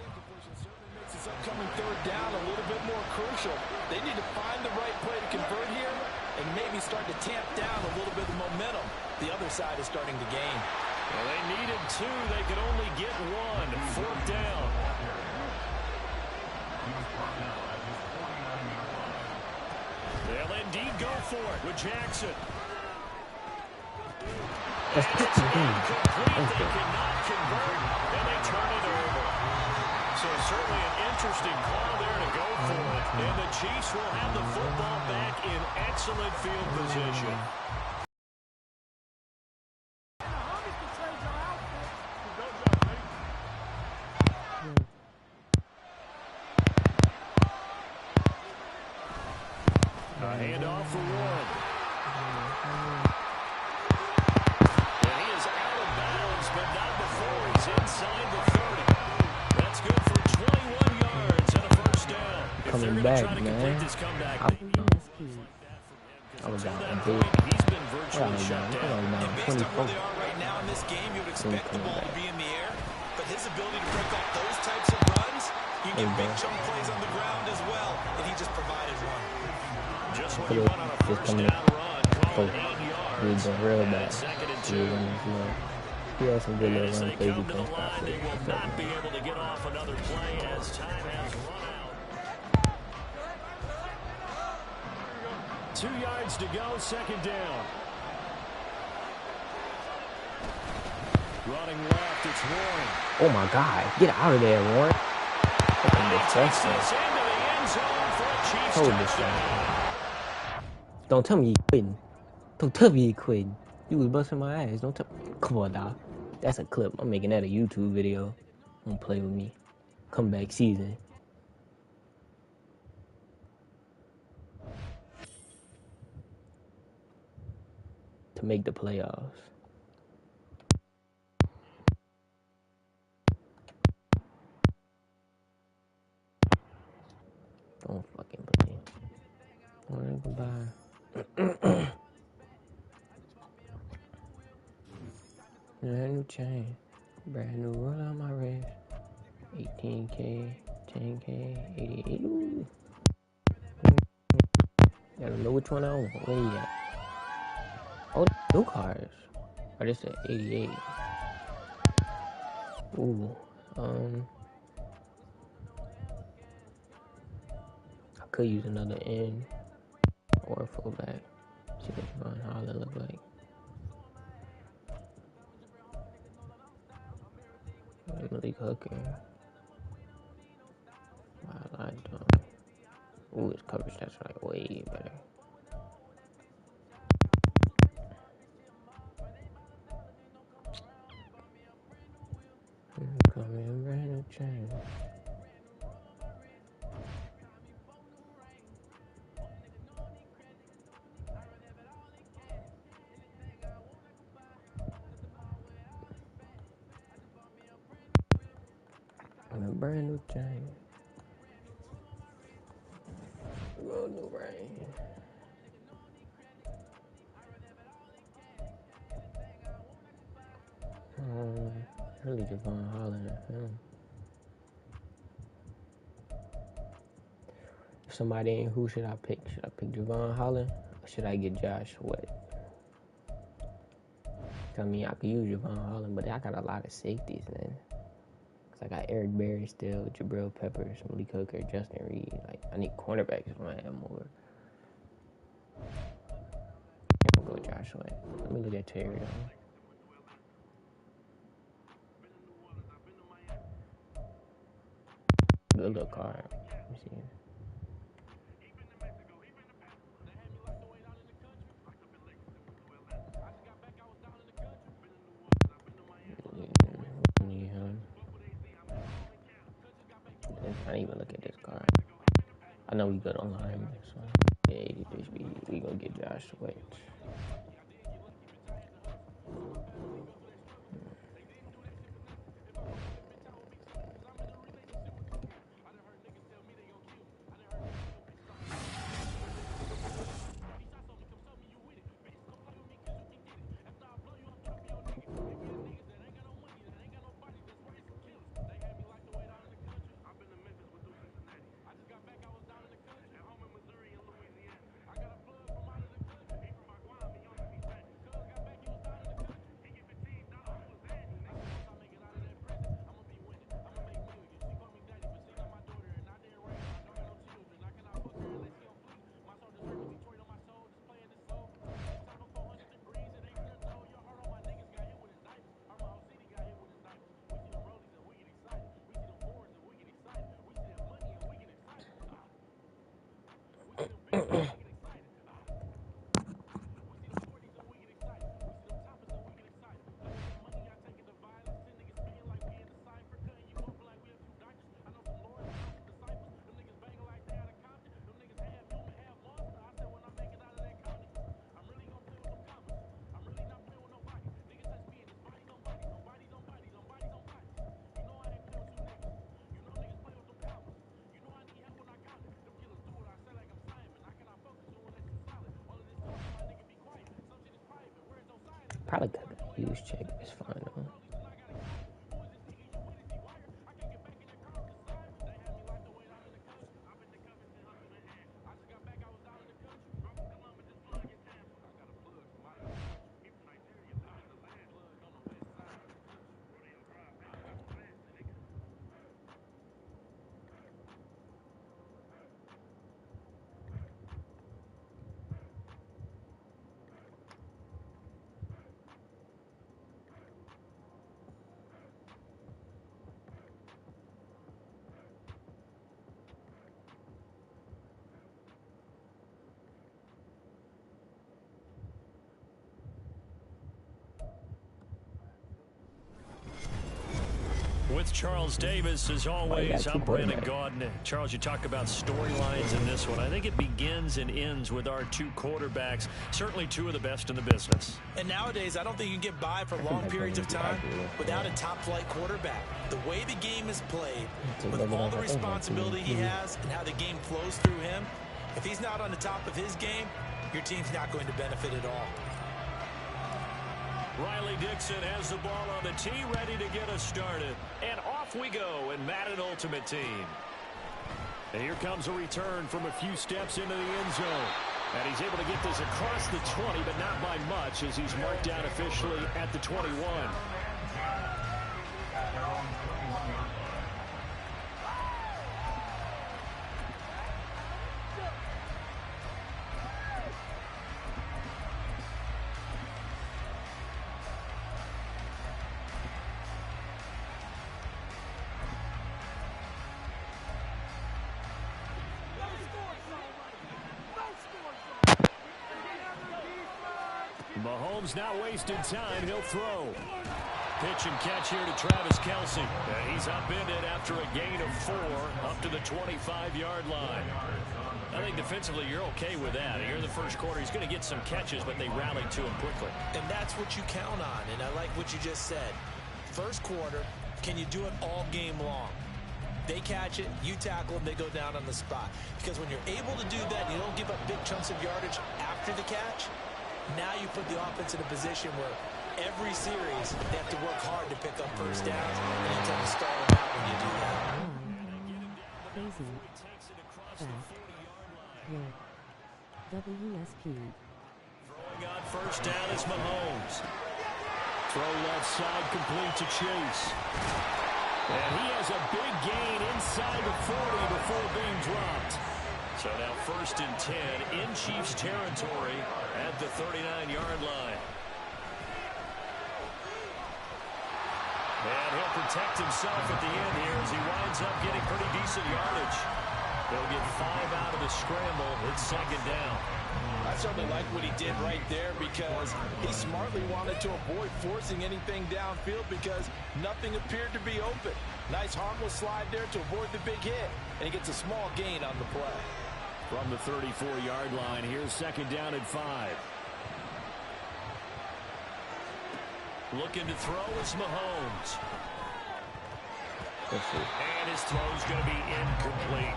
This upcoming 3rd down a little bit more crucial. They need to find the right play to convert here and maybe start to tamp down a little bit of momentum. The other side is starting to gain. Well, they needed 2. They could only get 1. 4th down. They'll indeed go for it with Jackson. That's They cannot convert, and they turn it over. So certainly an interesting call there to go for it. And the Chiefs will have the football back in excellent field position. A handoff for Warren. And he is out of bounds, but not before he's inside the 30. That's good for 21 yards and a 1st down. If they're going back, try to man. complete this comeback. I was down that 2. point, he's been I virtually was shut down. And based on 24. where they are right now in this game, you would expect the ball to be in the air. But his ability to break off those types of runs, you get big chunk plays on the ground as well. And he just provided one. Just when you went on a first down run, call it 8 yards. Real bad. Second and 2. He had some good little As run they plays. come to the line, they will not be able to get off another play as time has run out. 2 yards to go, second down. Running left, it's Warren. Oh my God! Get out of there, Warren. Hold this down. Don't tell me he quitting. Don't tell me he quitting. You was busting my ass. Don't tell. Come on, dog. That's a clip. I'm making that a YouTube video. Don't play with me. Comeback season. To make the playoffs. Don't fucking play. Alright, goodbye. Brand new chain. Brand new roll on my wrist. 18K, 10K, 88. Ooh. Gotta know which one I want. Where you at? Oh, new cars. I just said 88. Ooh. I could use another end or a fullback. See what Javon Holland look like. Malik Hooker. I don't. Ooh, his coverage that's like way better. Coming brand new chain. I'm a brand new chain. Brand new rain. Really Javon Holland at him. Somebody in who should I pick? Should I pick Javon Holland or should I get Josh Sweat? I mean, I could use Javon Holland, but I got a lot of safeties, man. Cause I got Eric Berry still, Jabril Peppers, Malik Hooker, Justin Reed. Like, I need cornerbacks when I have more. I'm gonna go with Josh Sweat. Let me look at Terry though. Good little card. Let me see. I didn't even look at this card. I know we good on line, so yeah, 83 speed. We gonna get Josh Sweat. Probably could use check. It's fine though. With Charles Davis, as always, I'm Brandon Gaudin. Charles, you talk about storylines in this one. I think it begins and ends with our two quarterbacks, certainly two of the best in the business. And nowadays, I don't think you can get by for long periods of time without a top-flight quarterback. The way the game is played, with all the responsibility he has and how the game flows through him, if he's not on the top of his game, your team's not going to benefit at all. Riley Dixon has the ball on the tee, ready to get us started. And off we go in Madden Ultimate Team. And here comes a return from a few steps into the end zone. And he's able to get this across the 20, but not by much, as he's marked down officially at the 21. Mahomes not wasting time. He'll throw. Pitch and catch here to Travis Kelce. And he's upended after a gain of 4 up to the 25-yard line. I think defensively you're okay with that. Here in the first quarter, he's going to get some catches, but they rallied to him quickly. And that's what you count on, and I like what you just said. First quarter, can you do it all game long? They catch it, you tackle them, they go down on the spot. Because when you're able to do that, and you don't give up big chunks of yardage after the catch, now you put the offense in a position where every series they have to work hard to pick up first downs, and you tend to stall them out when you do that. Crazy. Fast. Red. WSP. Throwing on first down is Mahomes. Throw left side complete to Chase. And he has a big gain inside the 40 before being dropped. So now first and 10 in Chiefs territory at the 39-yard line. And he'll protect himself at the end here as he winds up getting pretty decent yardage. They'll get 5 out of the scramble. It's second down. I certainly like what he did right there because he smartly wanted to avoid forcing anything downfield because nothing appeared to be open. Nice harmless slide there to avoid the big hit, and he gets a small gain on the play. From the 34-yard line, here's second down at 5. Looking to throw is Mahomes. And his throw's going to be incomplete.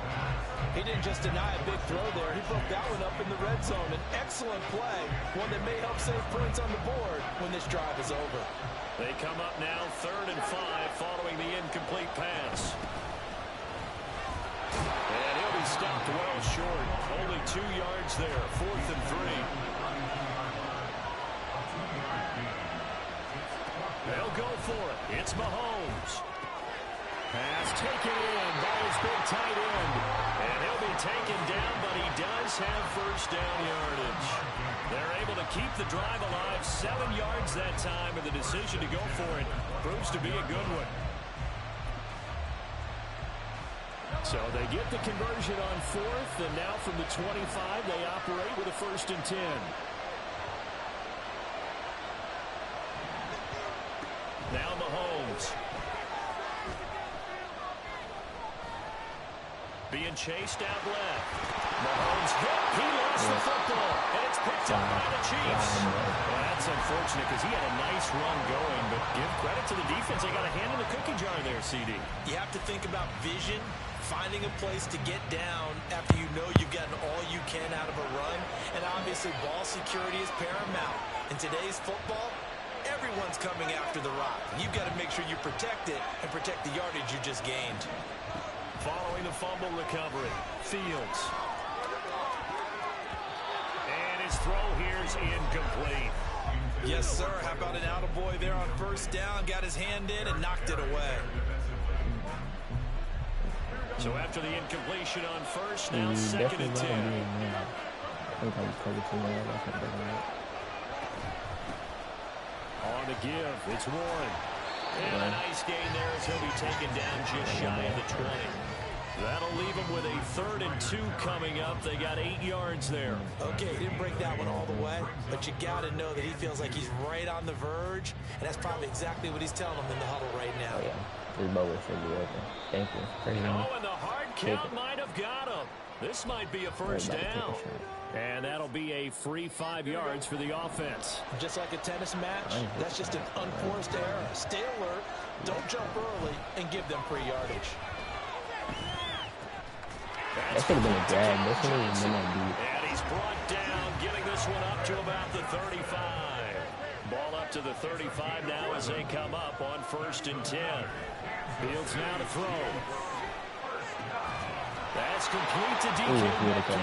He didn't just deny a big throw there. He broke that one up in the red zone. An excellent play, one that may help save points on the board when this drive is over. They come up now, 3rd and 5, following the incomplete pass. And he'll be stopped well short. Only 2 yards there, 4th and 3. They'll go for it. It's Mahomes. Pass taken in by his big tight end. And he'll be taken down, but he does have first down yardage. They're able to keep the drive alive, 7 yards that time, and the decision to go for it proves to be a good one. So they get the conversion on 4th, and now from the 25, they operate with a 1st and 10. Now Mahomes. Being chased out left. Mahomes hit. He lost the football, and it's picked up by the Chiefs. Well, that's unfortunate because he had a nice run going, but give credit to the defense. They got a hand in the cookie jar there, CD. You have to think about vision, finding a place to get down after you know you've gotten all you can out of a run, and obviously ball security is paramount. In today's football, defense coming after the rock. You've got to make sure you protect it and protect the yardage you just gained. Following the fumble recovery, Fields. And his throw here's incomplete. Yes, sir. How about an attaboy there on first down? Got his hand in and knocked it away. So after the incompletion on first, now second and 10. On the give, it's Warren. And a nice gain there as he'll be taken down just shy of the 20. That'll leave him with a 3rd and 2 coming up. They got 8 yards there. Okay, he didn't break that one all the way, but you got to know that he feels like he's right on the verge, and that's probably exactly what he's telling him in the huddle right now. Oh, yeah. This bowl should be open. Thank you. Oh, and the hard count might have got him. This might be a first down. And that'll be a free 5 yards for the offense. Just like a tennis match, that's just an unforced error. Stay alert, don't jump early, and give them free yardage. That should have been a drag. That should have been that deep. And he's brought down, getting this one up to about the 35. Ball up to the 35 now as they come up on 1st and 10. Fields now to throw. That's complete to DK Metcalf.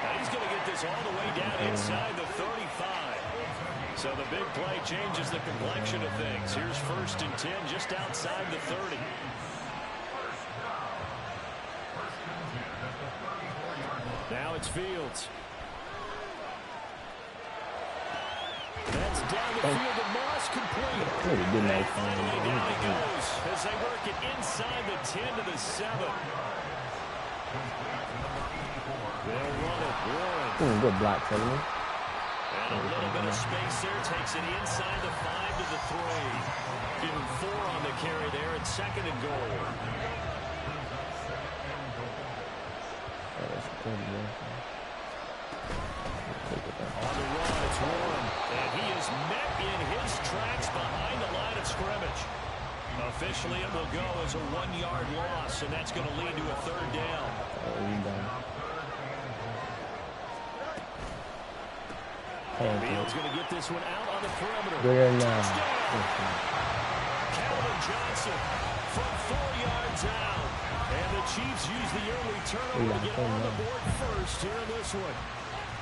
And he's going to get this all the way down inside the 35. So the big play changes the complexion of things. Here's 1st and 10 just outside the 30. Now it's Fields. That's down the field of Moss, complete. And finally down he goes as they work it inside the 10 to the 7. They'll run it. Warren. Good block, Tillman. And a little bit of space there. Takes it inside the 5 to the 3. Give him 4 on the carry there at 2nd and goal. On the run, it's Warren. And he is met in his tracks behind the line of scrimmage. Officially, it will go as a 1-yard loss, and that's going to lead to a 3rd down. Fields going to get this one out on the perimeter. Calvin Johnson from 4 yards out. And the Chiefs use the early turnover to get on the board first here in this one.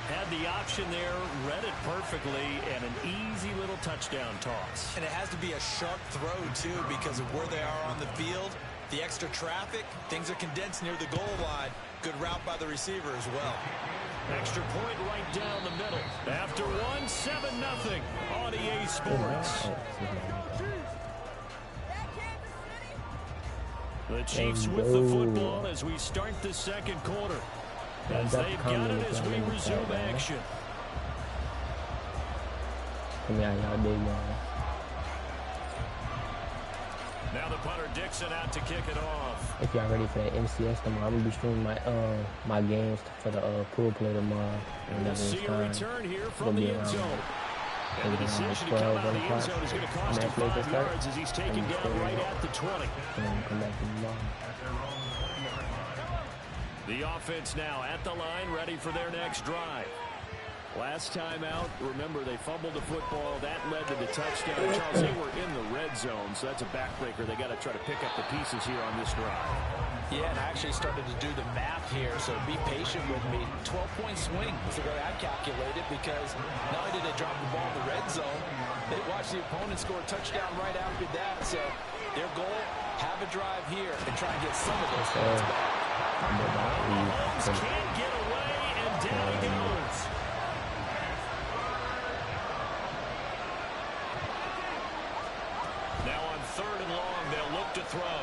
Had the option there, read it perfectly, and an easy little touchdown toss. And it has to be a sharp throw, too, because of where they are on the field. The extra traffic, things are condensed near the goal line. Good route by the receiver as well. Extra point right down the middle. After 1, 7-0 on EA Sports. The Chiefs with the football as we start the 2nd quarter. As they've got it as we resume action. Now the punter Dixon out to kick it off. If y'all ready for that MCS tomorrow, I'm gonna be streaming my games for the pool play tomorrow. And we'll see a return here from the end zone. And the decision to come out of the end zone is going to cost him 5 yards as he's taken down right at the 20. The offense now at the line, ready for their next drive. Last time out, remember, they fumbled the football. That led to the touchdown. Charles, they were in the red zone, so that's a backbreaker. They got to try to pick up the pieces here on this drive. Yeah, and I actually started to do the math here, so be patient with me. 12-point swing is the way I calculated, because not only did they drop the ball in the red zone, they watched the opponent score a touchdown right after that. So their goal, have a drive here and try and get some of those points back. Mahomes can't get away, and down he goes. Now on 3rd and long, they'll look to throw.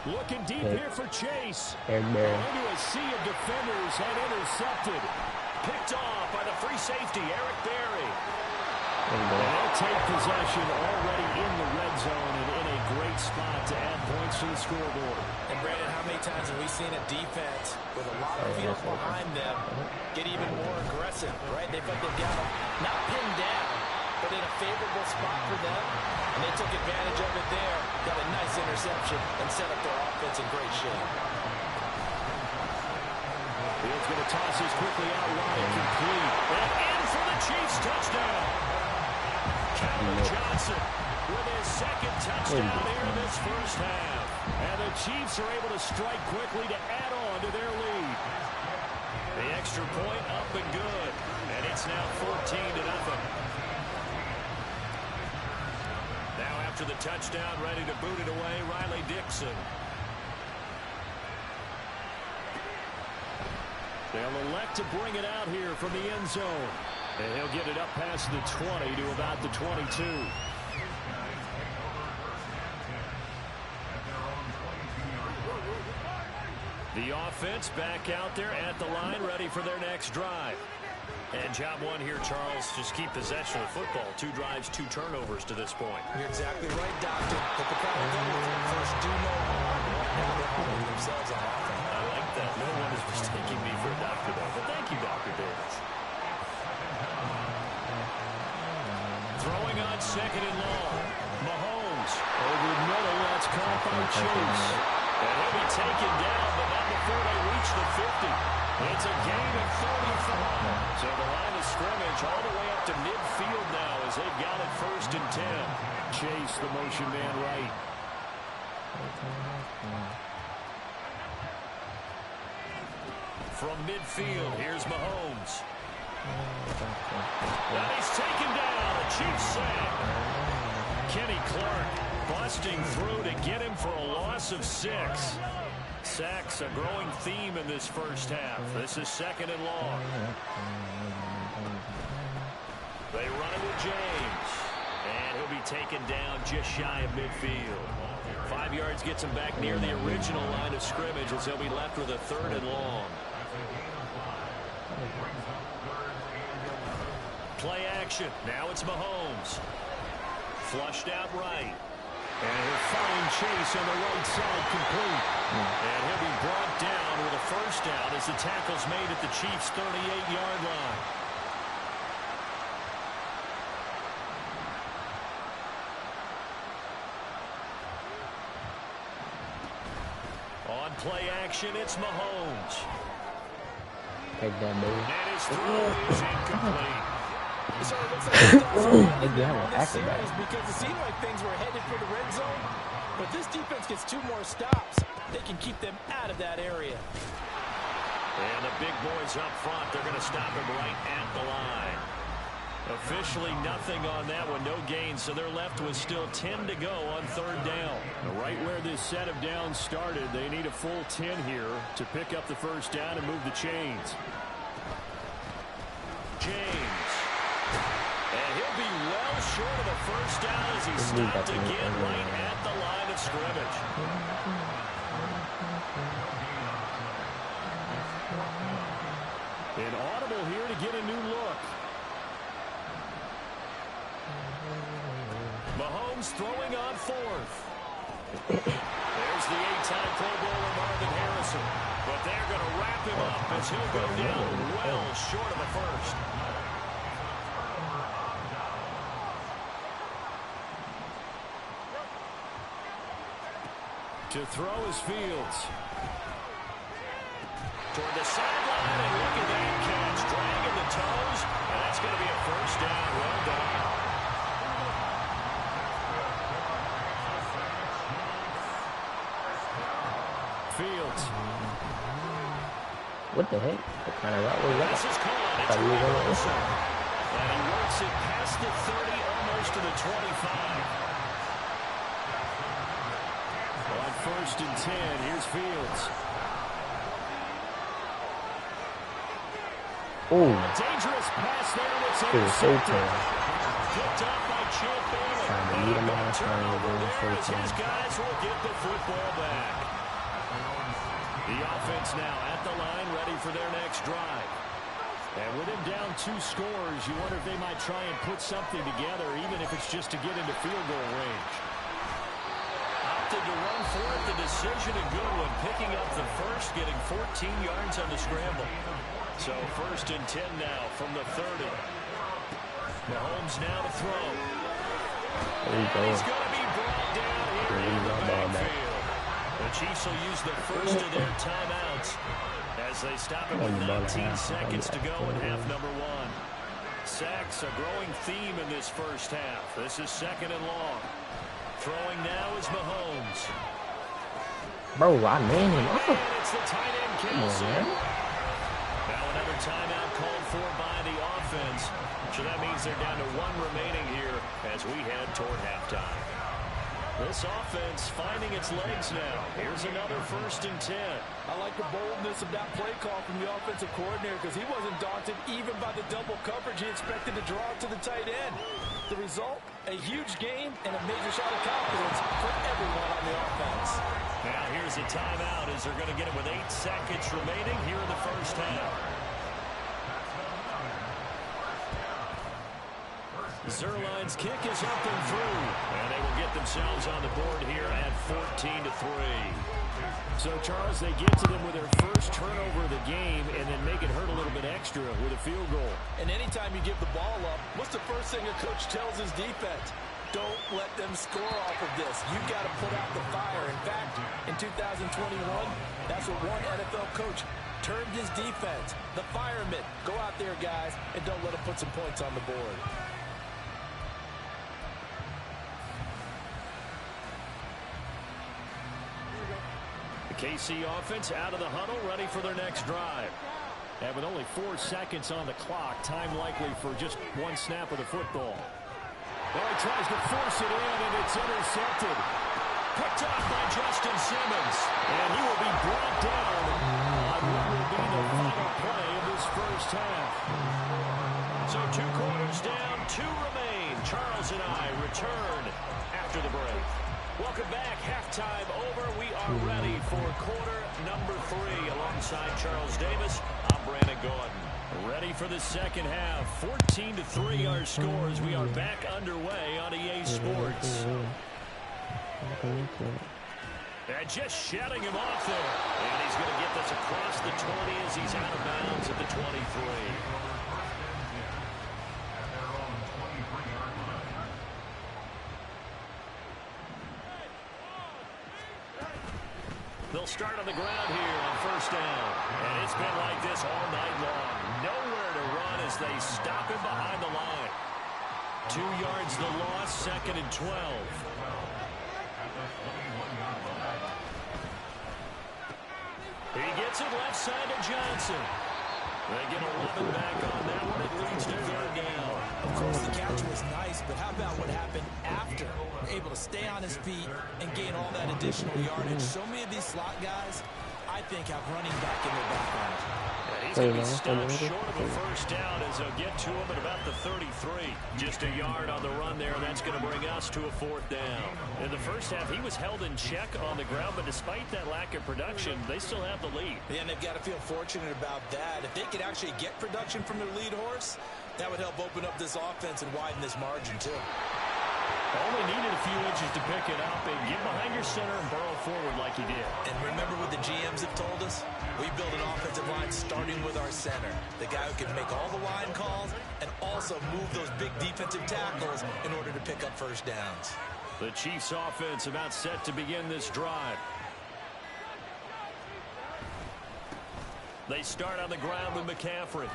Looking deep here for Chase. Into a sea of defenders and intercepted. Picked off by the free safety, Eric Berry. And they'll take possession already in the red zone and in a great spot to add points to the scoreboard. And Brandon, how many times have we seen a defense with a lot of field behind them get even more aggressive, right? They felt they've got them not pinned down, but in a favorable spot for them. And they took advantage of it there, got a nice interception, and set up their offense in great shape. Fields going to toss this quickly out wide, complete. And in for the Chiefs touchdown. Johnson with his second touchdown here in this first half. And the Chiefs are able to strike quickly to add on to their lead. The extra point up and good. And it's now 14-0. Now after the touchdown, ready to boot it away, Riley Dixon. They'll elect to bring it out here from the end zone. And he'll get it up past the 20 to about the 22. The offense back out there at the line, ready for their next drive. And job one here, Charles, just keep possession of the football. 2 drives, 2 turnovers to this point. You're exactly right, Doctor. But the problem is first do no harm. Right now they're putting themselves on offense. I like that. No one is mistaking me for a doctor, though. But thank you, Dr. Davis. Throwing on second and long. Mahomes over middle. That's caught by Chase. And he'll be taken down, but not before they reach the 50. It's a gain of 35. So the line of scrimmage all the way up to midfield now as they've got it 1st and 10. Chase, the motion man right. From midfield, here's Mahomes. Now he's taken down. A Chiefs sack. Kenny Clark busting through to get him for a loss of 6. Sacks, a growing theme in this first half. This is 2nd and long. They run it with James. And he'll be taken down just shy of midfield. 5 yards gets him back near the original line of scrimmage as he'll be left with a 3rd and long. Play action. Now it's Mahomes. Flushed out right. And he'll find Chase on the right side complete. And he'll be brought down with a 1st down as the tackle's made at the Chiefs' 38-yard line. On play action, it's Mahomes. Take that, baby. And his throw is incomplete. So it looks like They do have an acrobat. because it seemed like things were headed for the red zone. But this defense gets 2 more stops. They can keep them out of that area. And the big boys up front, they're going to stop him right at the line. Officially nothing on that one, no gain, so they're left with still 10 to go on 3rd down. Right where this set of downs started, they need a full 10 here to pick up the 1st down and move the chains. James. And he'll be well short of a 1st down as he stopped again right at the line of scrimmage. An audible here to get a new look. Mahomes throwing on 4th. There's the 8-time Pro Bowler Marvin Harrison. But they're going to wrap him up as he'll go down well short of a 1st. To throw is Fields. Toward the sideline, and look at that catch. Dragging the toes, and that's going to be a 1st down. Well done. Fields. What the heck? What kind of route was that? This is caught. It's Wilson. And he works it past the 30, almost to the 25. On 1st and 10, here's Fields. Oh, Dangerous pass there. It's it was so intercepted. tough. Picked up by Champ Bailey. Trying to lead him on, trying to go There so as his tough. guys will get the football back. The offense now at the line, ready for their next drive. And with him down 2 scores, you wonder if they might try and put something together, even if it's just to get into field goal range. Opted to run for it, the decision a good one, picking up the 1st, getting 14 yards on the scramble. So 1st and 10 now from the 30. Mahomes now to throw. There you go. He's going to be brought down here in the backfield. The Chiefs will use the 1st of their timeouts as they stop it with 19 seconds to go in half number 1. sacks, a growing theme in this first half. This is 2nd and long. Throwing now is Mahomes. Bro, I man him up. And it's the tight end, Kelsey. Now another timeout called for by the offense. So that means they're down to 1 remaining here as we head toward halftime. This offense finding its legs now. Here's another 1st and 10. I like the boldness of that play call from the offensive coordinator because he wasn't daunted even by the double coverage he expected to draw to the tight end. The result, a huge game and a major shot of confidence for everyone on the offense. Now here's a timeout as they're going to get it with 8 seconds remaining here in the first half. Zerline's kick is up and through, and they will get themselves on the board here at 14-3. So, Charles, they get to them with their first turnover of the game and then make it hurt a little bit extra with a field goal. And anytime you give the ball up, what's the first thing a coach tells his defense? Don't let them score off of this. You got to put out the fire. In fact, in 2021, that's what one NFL coach termed his defense, the firemen. Go out there, guys, and don't let them put some points on the board. KC offense out of the huddle, ready for their next drive. And with only 4 seconds on the clock, time likely for just 1 snap of the football. Well, he tries to force it in, and it's intercepted. Picked off by Justin Simmons. And he will be brought down on what will be the final play of this first half. So 2 quarters down, 2 remain. Charles and I return after the break. Welcome back. Halftime over. We are ready for quarter number 3. Alongside Charles Davis, I'm Brandon Gordon. Ready for the second half. 14-3 our scores. We are back underway on EA Sports. And just shutting him off there. And he's going to get this across the 20 as he's out of bounds at the 23. They'll start on the ground here on first down. And it's been like this all night long. Nowhere to run as they stop him behind the line. 2 yards the loss, 2nd and 12. He gets it left side to Johnson. They get 11 back on that one. It leads to 3rd down. Of course, the catch was nice, but how about what happened after? Able to stay on his feet and gain all that additional yardage. So many of these slot guys, I think, have running back in their background. Yeah, he's going to be stopped short of a first down as they'll get to him at about the 33. Just a yard on the run there, and that's going to bring us to a 4th down. In the first half, he was held in check on the ground, but despite that lack of production, they still have the lead. Yeah, and they've got to feel fortunate about that. If they could actually get production from their lead horse, that would help open up this offense and widen this margin, too. Only needed a few inches to pick it up and get behind your center and burrow forward like he did. And remember what the GMs have told us? We build an offensive line starting with our center. The guy who can make all the line calls and also move those big defensive tackles in order to pick up first downs. The Chiefs offense about set to begin this drive. They start on the ground with McCaffrey.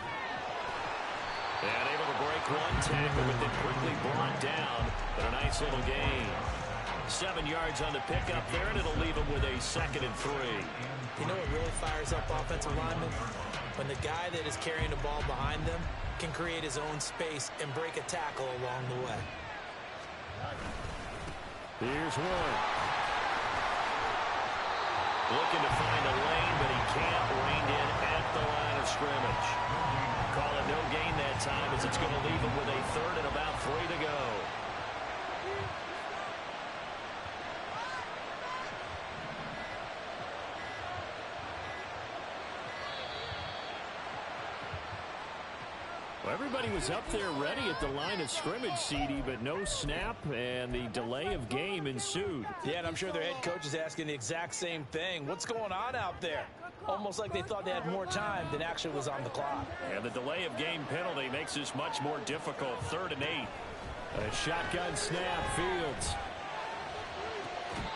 And able to break one tackle, but then quickly brought down. But a nice little gain. 7 yards on the pickup there, and it'll leave him with a 2nd and 3. You know what really fires up offensive linemen? When the guy that is carrying the ball behind them can create his own space and break a tackle along the way. Here's one. Looking to find a lane, but he can't. Reined in at the line of scrimmage. Call it no gain that time as it's going to leave him with a 3rd and about 3 to go. Well, everybody was up there ready at the line of scrimmage, CD, but no snap, and the delay of game ensued. Yeah, and I'm sure their head coach is asking the exact same thing. What's going on out there? Almost like they thought they had more time than actually was on the clock. And the delay of game penalty makes this much more difficult. 3rd and 8. A shotgun snap, Fields.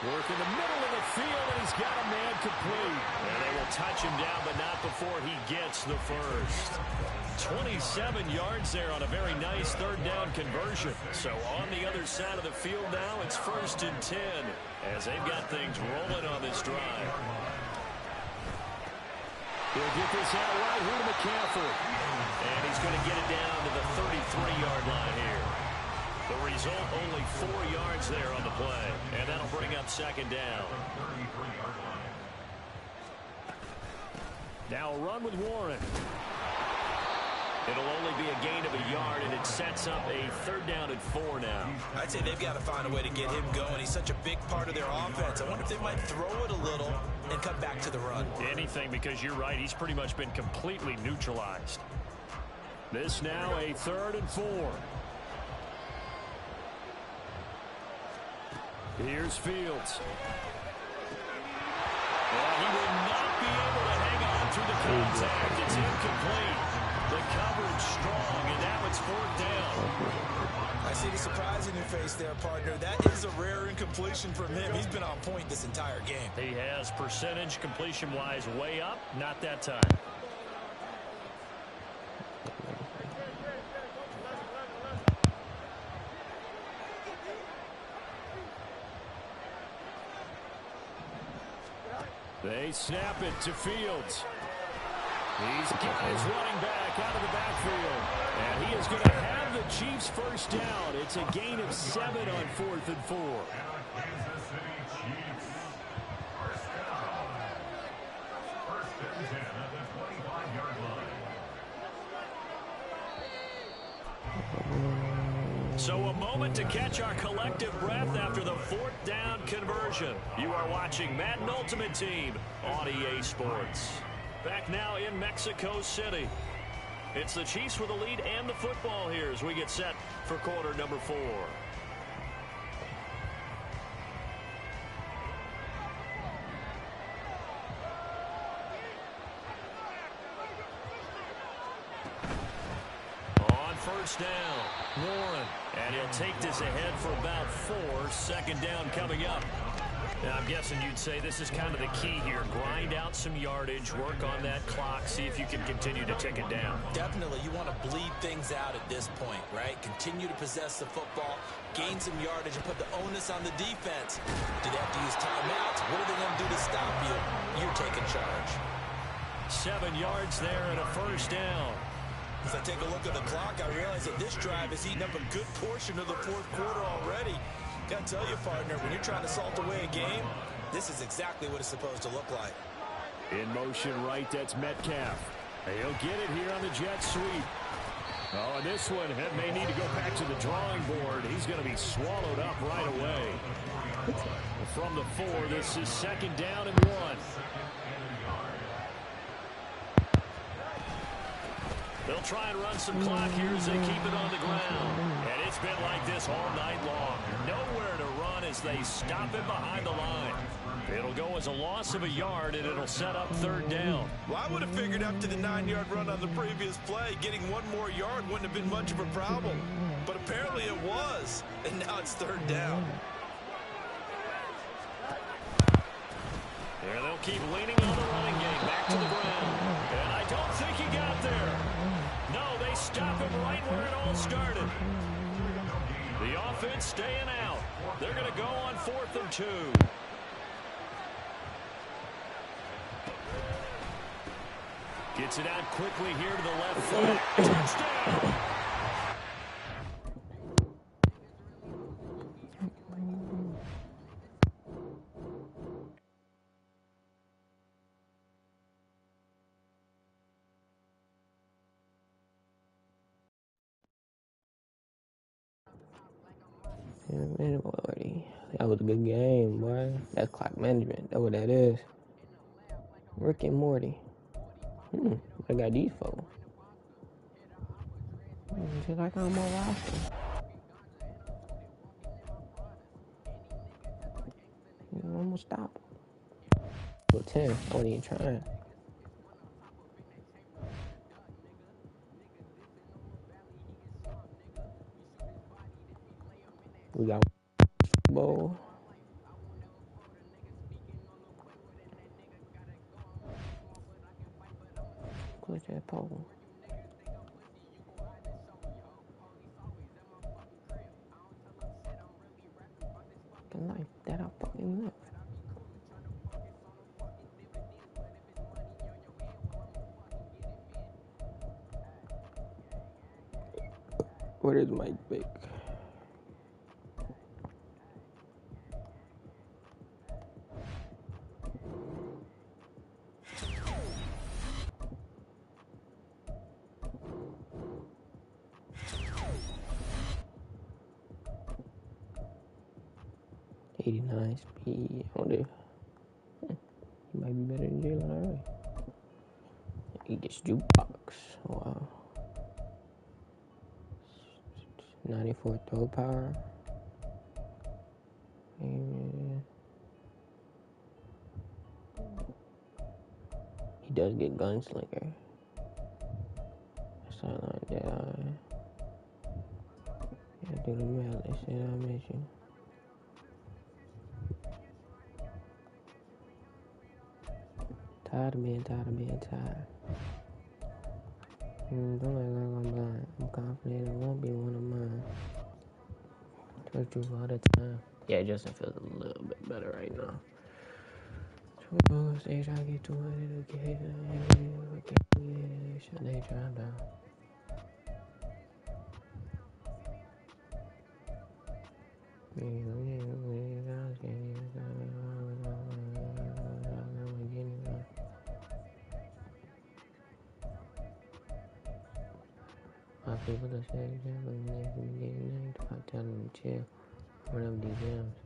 Working the middle of the field, and he's got a man complete. And they will touch him down, but not before he gets the first. 27 yards there on a very nice third down conversion. So on the other side of the field now, it's 1st and 10 as they've got things rolling on this drive. He'll get this out right here to McCaffrey. And he's going to get it down to the 33-yard line here. The result, only 4 yards there on the play. And that'll bring up 2nd down. Now a run with Warren. It'll only be a gain of a yard, and it sets up a 3rd down and 4 now. I'd say they've got to find a way to get him going. He's such a big part of their offense. I wonder if they might throw it a little and cut back to the run. Anything, because you're right. He's pretty much been completely neutralized. This now a 3rd and 4. Here's Fields. Well, he will not be able to hang on through the contact. It's incomplete. The coverage strong, and now it's 4th down. I see the surprise in your face there, partner. That is a rare incompletion from him. He's been on point this entire game. He has percentage completion-wise way up. Not that time. They snap it to Fields. He's got his running back out of the backfield. And he is going to have the Chiefs' 1st down. It's a gain of 7 on 4th and 4. Kansas City Chiefs. 1st down. 1st and 10 at the 25-yard line. So a moment to catch our collective breath after the 4th down conversion. You are watching Madden Ultimate Team on EA Sports. Back now in Mexico City. It's the Chiefs with the lead and the football here as we get set for quarter number 4. On 1st down, Warren. And he'll take this ahead for about 4. 2nd down coming up. Now, I'm guessing you'd say this is kind of the key here. Grind out some yardage, work on that clock, see if you can continue to tick it down. Definitely, you want to bleed things out at this point, right? Continue to possess the football, gain some yardage, and put the onus on the defense. Do they have to use timeouts? What are they going to do to stop you? You're taking charge. 7 yards there and a 1st down. As I take a look at the clock, I realize that this drive has eaten up a good portion of the 4th quarter already. Got to tell you, partner, when you're trying to salt away a game, this is exactly what it's supposed to look like. In motion right, that's Metcalf. He'll get it here on the jet sweep. Oh, and this one may need to go back to the drawing board. He's going to be swallowed up right away. From the 4, this is 2nd down and 1. They'll try and run some clock here as they keep it on the ground. And it's been like this all night long. Nowhere to run as they stop him behind the line. It'll go as a loss of a yard, and it'll set up 3rd down. Well, I would have figured after the 9-yard run on the previous play, getting 1 more yard wouldn't have been much of a problem. But apparently it was, and now it's 3rd down. There they'll keep leaning on the running game. Back to the ground. And I don't think he got there. No, they stop him right where it all started. The offense staying out. They're going to go on 4th and 2. Gets it out quickly here to the left foot. Touchdown! That was a good game, boy. That's clock management. That's what that is. Rick and Morty. I got these folks. Just like I'm on roster. I'm gonna stop. Well, 10. I wasn't even trying. We got Super Bowl. push that pole. The knife that I fucking left. Where is Mike Vick? '89 speed. I wonder. He might be better than Jalen already. He gets jukebox. Wow. 94 throw power. And he does get gunslinger. Sideline dead eye. Yeah, do the math. They said I miss you. Tired of being tired. Don't act like I'm blind. I'm confident it won't be one of mine. Trust you all the time. Yeah, Justin feels a little bit better right now. Stage I get 200 occasion. Should they drive down? My people that say that when they getting named, I tell them to chill. Run up these gems.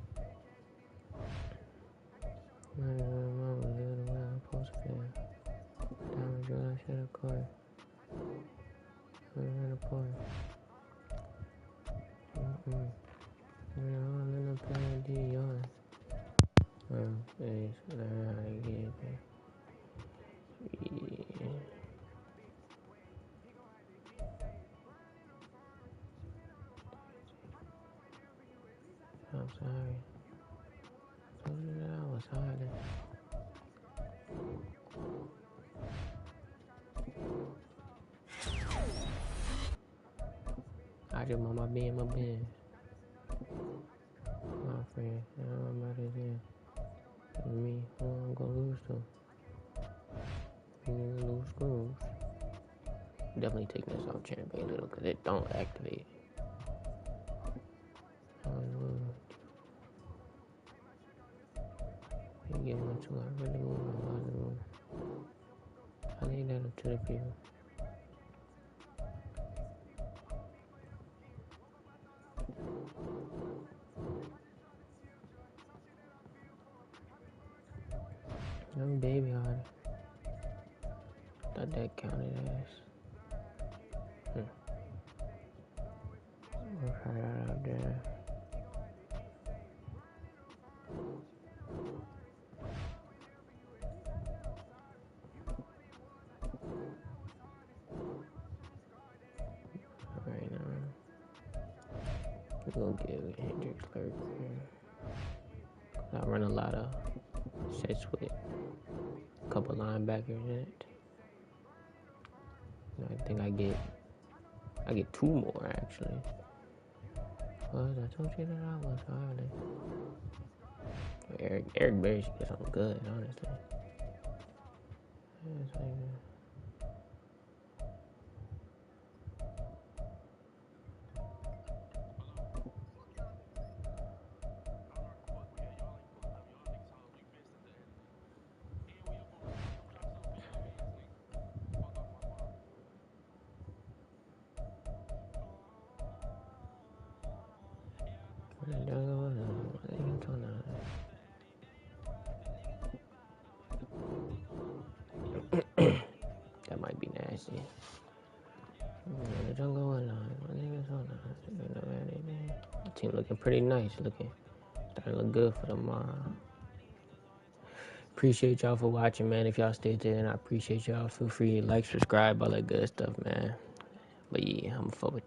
Mama little way I'm supposed to feel. Diamond drill, I should have caught. We're in the park. We're all in the play, D yard. Please, I get it. Yeah. I'm sorry. I told you that I was hiding. I just want my being my business. My friend, I don't know about this here. Me, who I'm gonna lose to? You need to lose screws. Definitely taking this off champion a little because it don't activate. You get one too, I really move a lot of room. I leave that up to the people. I'm baby hard. Thought that counted as. Work hard out there. Right now, we're gonna give Hendrix Clerk here. I run a lot of sets with a couple linebackers in it. I think I get two more actually. Well, I told you that I was hiding. Eric Berry should get something good, honestly. Yeah, it's like that might be nasty. The jungle one, the team looking pretty nice, starting to look good for tomorrow. Appreciate y'all for watching, man. If y'all stayed there, and I appreciate y'all. Feel free to like, subscribe, all that good stuff, man. But yeah, I'm fuck with you.